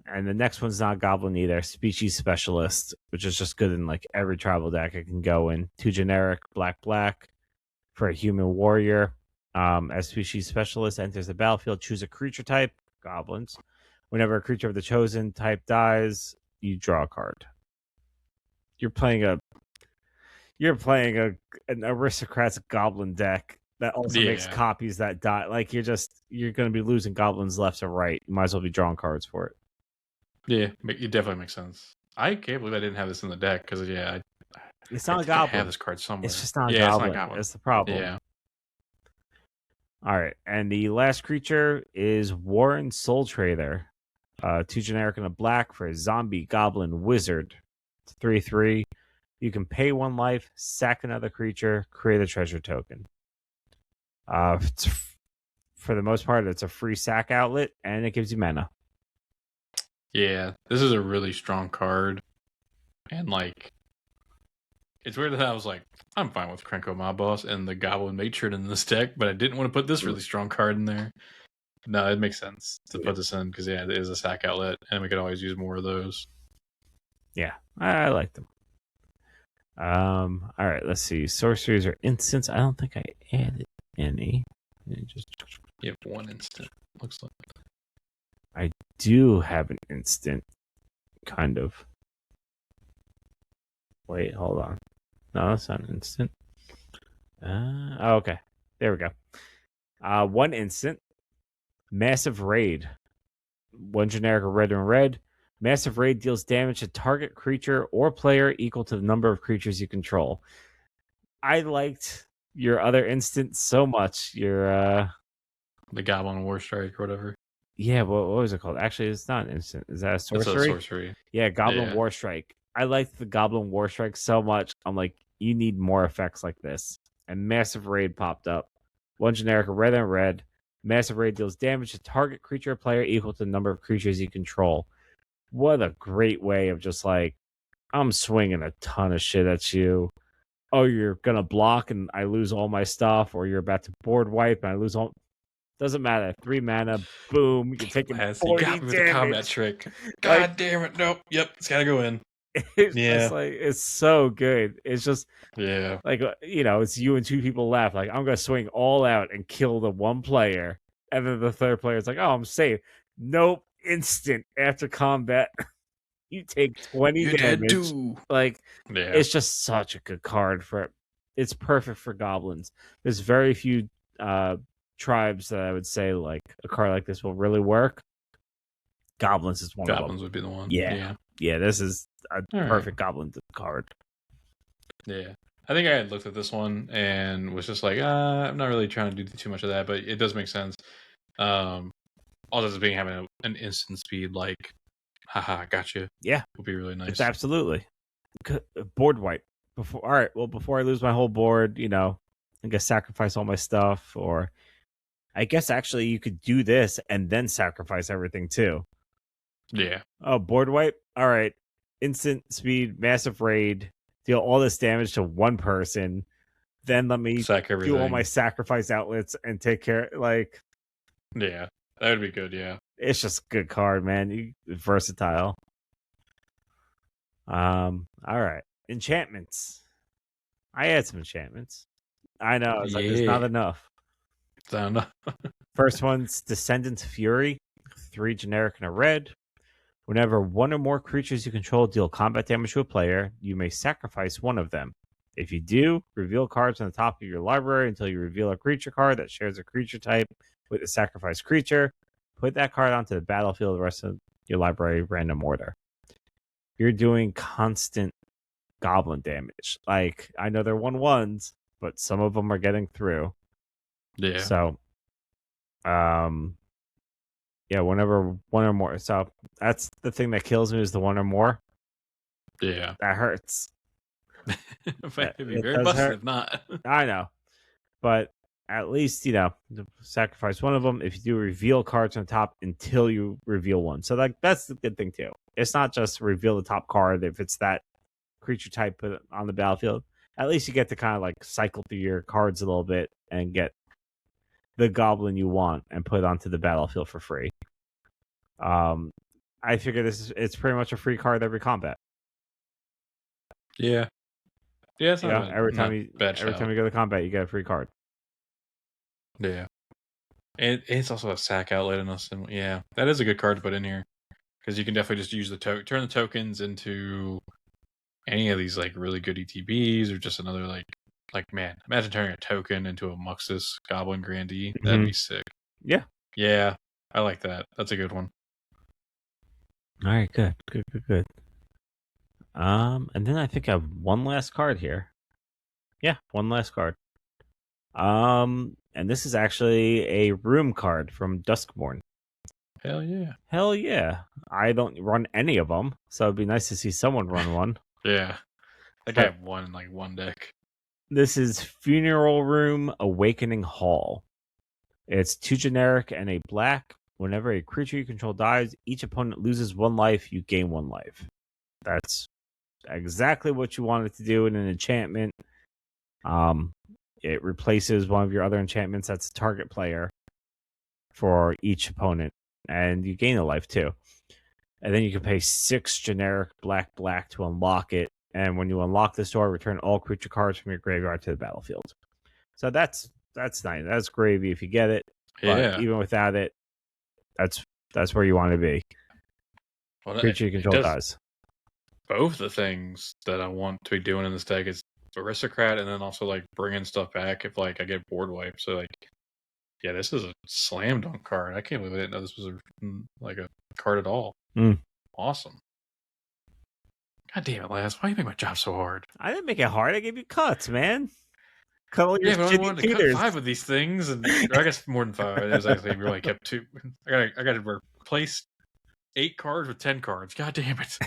And the next one's not goblin either. Species Specialist, which is just good in like every tribal deck it can go in. 2 generic, black for a human warrior. As Species Specialist enters the battlefield, choose a creature type, goblins. Whenever a creature of the chosen type dies, you draw a card. You're playing an aristocrat's goblin deck that also makes copies that die. Like you're going to be losing goblins left and right. You might as well be drawing cards for it. Yeah, it definitely makes sense. I can't believe I didn't have this in the deck because it's not a goblin. I have this card somewhere. It's just not a goblin. It's not a goblin. That's the problem. Yeah. All right, and the last creature is Warren Soul Trader. 2 generic and a black for a zombie goblin wizard. It's 3/3. You can pay 1 life, sack another creature, create a treasure token. For the most part, it's a free sack outlet, and it gives you mana. Yeah, this is a really strong card, and like, it's weird that I was like, I'm fine with Krenko Mob Boss and the Goblin Matron in this deck, but I didn't want to put this really strong card in there. No, it makes sense to put this in because it is a sack outlet, and we could always use more of those. Yeah, I like them. All right, let's see. Sorceries or instants. I don't think I added any. You have 1 instant. Looks like I do have an instant, kind of. Wait, hold on. No, that's not an instant. Okay. There we go. 1 instant. Massive Raid. 1 generic red and red. Massive Raid deals damage to target creature or player equal to the number of creatures you control. I liked your other instant so much. Your the Goblin War Strike or whatever. Yeah, what was it called? Actually, it's not an instant. Is that a sorcery? It's a sorcery. Yeah, Goblin War Strike. I liked the Goblin War Strike so much. I'm like, you need more effects like this. And Massive Raid popped up. 1 generic red and red. Massive Raid deals damage to target creature or player equal to the number of creatures you control. What a great way of just like, I'm swinging a ton of shit at you. Oh, you're going to block and I lose all my stuff, or you're about to board wipe and I lose all. Doesn't matter. 3 mana, boom. You're taking 40 damage. With the combat trick. God damn it. Nope. Yep. It's got to go in. It's so good. It's just like, it's you and 2 people left. Like, I'm going to swing all out and kill the 1 player. And then the 3rd player is like, oh, I'm safe. Nope. Instant after combat. You take 20 damage. Like, it's just such a good card for it. It's perfect for goblins. There's very few tribes that I would say like a card like this will really work. Goblins is one of them. Goblins would be the one. Yeah. This is a perfect goblin goblin card. Yeah. I think I had looked at this one and was just like, I'm not really trying to do too much of that, but it does make sense. Also, just being having an instant speed, like, haha, gotcha. Yeah, would be really nice. It's absolutely board wipe. Before I lose my whole board, I guess sacrifice all my stuff, or I guess actually you could do this and then sacrifice everything too. Yeah. Oh, board wipe. All right, instant speed, massive raid, deal all this damage to 1 person. Then let me do all my sacrifice outlets and take care. Like, yeah. That would be good, yeah. It's just a good card, man. Versatile. All right. Enchantments. I had some enchantments. I know. It's like, it's not enough. It's not enough. First one's Descendant's Fury. 3 generic and a red. Whenever one or more creatures you control deal combat damage to a player, you may sacrifice one of them. If you do, reveal cards on the top of your library until you reveal a creature card that shares a creature type with the sacrificed creature. Put that card onto the battlefield the rest of your library random order. You're doing constant goblin damage. Like, I know they're 1/1s, but some of them are getting through. Yeah. So, yeah, whenever one or more. So that's the thing that kills me is the one or more. Yeah. That hurts. It'd be very busted if not. I know. But at least, sacrifice one of them. If you do, reveal cards on top until you reveal one. So that's the good thing, too. It's not just reveal the top card if it's that creature type put on the battlefield. At least you get to kind of like cycle through your cards a little bit and get the goblin you want and put it onto the battlefield for free. I figure it's pretty much a free card every combat. Yeah. Yeah, it's not every time you go to combat, you get a free card. Yeah. And it's also a sack outlet in us, and yeah, that is a good card to put in here. Because you can definitely just use turn the tokens into any of these like really good ETBs or just another like man, imagine turning a token into a Muxus Goblin Grandee. That'd be sick. Yeah. Yeah. I like that. That's a good one. All right, good. And then I think I have one last card here. Yeah, one last card. And this is actually a room card from Duskborn. Hell yeah. Hell yeah. I don't run any of them, so it'd be nice to see someone run one. Yeah. I think I have one in like one deck. This is Funeral Room Awakening Hall. It's 2 generic and a black. Whenever a creature you control dies, each opponent loses 1 life, you gain 1 life. That's exactly what you wanted to do in an enchantment. It replaces one of your other enchantments that's a target player for each opponent, and you gain a life too. And then you can pay 6 generic black to unlock it. And when you unlock this door, return all creature cards from your graveyard to the battlefield. So that's nice. That's gravy if you get it. But even without it, that's where you want to be. Well, creature you control dies. Both the things that I want to be doing in this deck is Aristocrat, and then also like bringing stuff back if like I get board wipe. So like, yeah, this is a slam dunk card. I can't believe I didn't know this was a card at all. Awesome. God damn it, Lazz. Why do you make my job so hard? I didn't make it hard. I gave you cuts, man. Cut all but I wanted to cut 5 of these things, or I guess more than 5. It was actually really kept 2. I got to replace 8 cards with 10 cards. God damn it.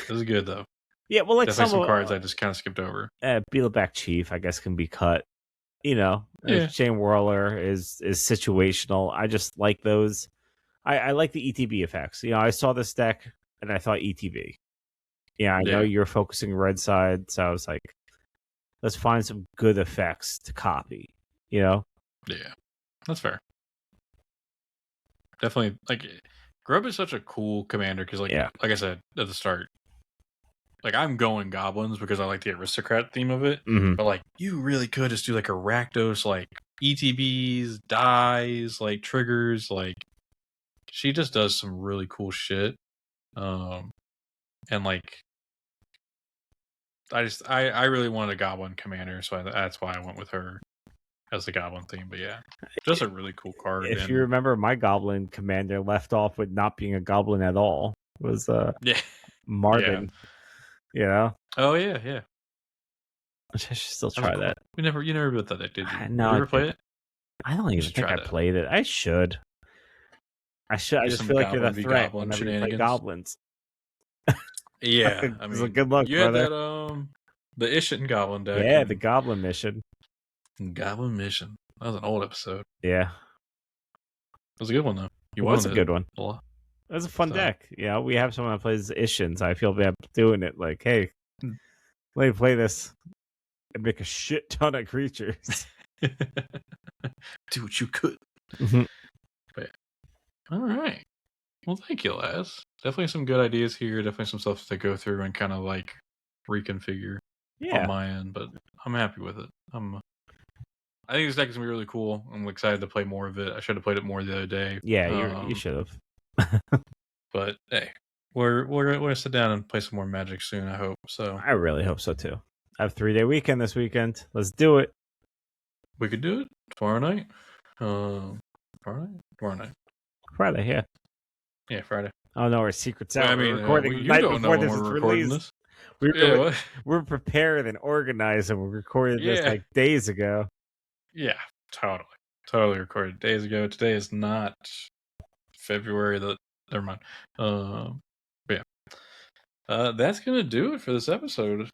This is good though. Yeah, well, like definitely some cards I just kind of skipped over. Beetleback Chief, I guess, can be cut. Chain Whirler is situational. I just like those. I like the ETB effects. I saw this deck and I thought ETB. Yeah, I know you're focusing red side, so I was like, let's find some good effects to copy. Yeah, that's fair. Definitely, like Grub is such a cool commander because, like I said at the start, like I'm going goblins because I like the aristocrat theme of it. But like, you really could just do like a Rakdos, like ETBs, dies, like triggers. Like, she just does some really cool shit. And like, I really wanted a goblin commander, so that's why I went with her as the goblin theme. But yeah, just a really cool card. If you remember, my goblin commander left off with not being a goblin at all. It was Marvin. Oh yeah. I should still try that. You never built that deck, did you? No, did you ever play it? I don't even think I played it. I should. I just feel like you're the threat whenever you play goblins. Yeah, I mean, good luck, you brother. had that the Ishin Goblin deck. Yeah, the Goblin Mission. Goblin Mission. That was an old episode. Yeah, it was a good one though. It was a good one. It was a fun deck. Yeah, we have someone that plays Ishins. I feel bad doing it. Like, hey, let me play this and make a shit ton of creatures. Do what you could. But all right. Well, thank you, Lazz. Definitely some good ideas here. Definitely some stuff to go through and kind of like reconfigure on my end. But I'm happy with it. I think this deck is gonna be really cool. I'm excited to play more of it. I should have played it more the other day. Yeah, you should have. But hey, we're gonna sit down and play some more Magic soon. I hope so. I really hope so too. I have 3-day weekend this weekend. Let's do it. We could do it tomorrow night. Tomorrow night. Friday, yeah. Yeah, Friday. Oh no, our secret's out. I mean, We're recording the you night don't know before when this is we're recording released. this. We're prepared and organized, and we recorded this Yeah. like days ago. Yeah, totally recorded days ago. Today is not February. Never mind. But yeah, that's gonna do it for this episode.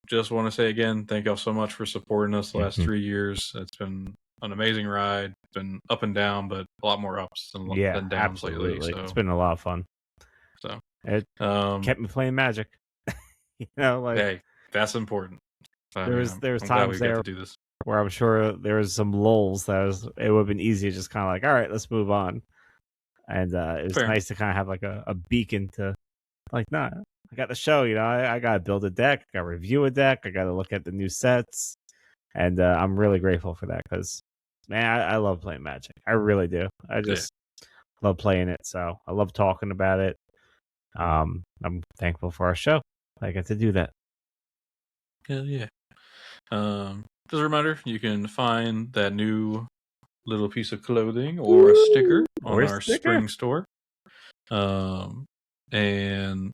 Just want to say again, thank y'all so much for supporting us the last 3 years. It's been an amazing ride. It's been up and down, but a lot more ups than downs absolutely. lately. So It's been a lot of fun. So it kept me playing Magic. Hey, that's important. There was I'm times glad we there get to do this. where I'm sure there was some lulls it would have been easy to just kind of like, all right, let's move on. And it was nice to kind of have like a beacon to like, nah, I got the show, I got to build a deck, I got to review a deck, I got to look at the new sets. And I'm really grateful for that because, man, I love playing Magic. I really do. I just love playing it. So I love talking about it. I'm thankful for our show. I get to do that. Hell yeah. Just a reminder, you can find that new little piece of clothing or a sticker on our spring store. And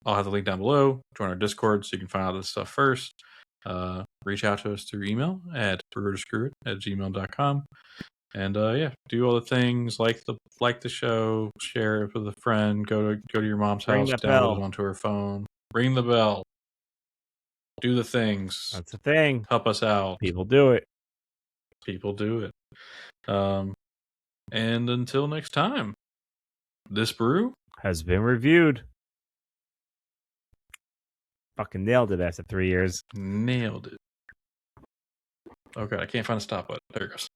I'll have the link down below. Join our Discord so you can find out this stuff first. Reach out to us through email at brewerscrewit@gmail.com. And do all the things, like the show, share it with a friend, go to your mom's house, download it onto her phone, ring the bell, do the things. That's the thing. Help us out. People do it. And until next time, this brew has been reviewed. Fucking nailed it after 3 years. Nailed it. Okay, I can't find a stop button. There it goes.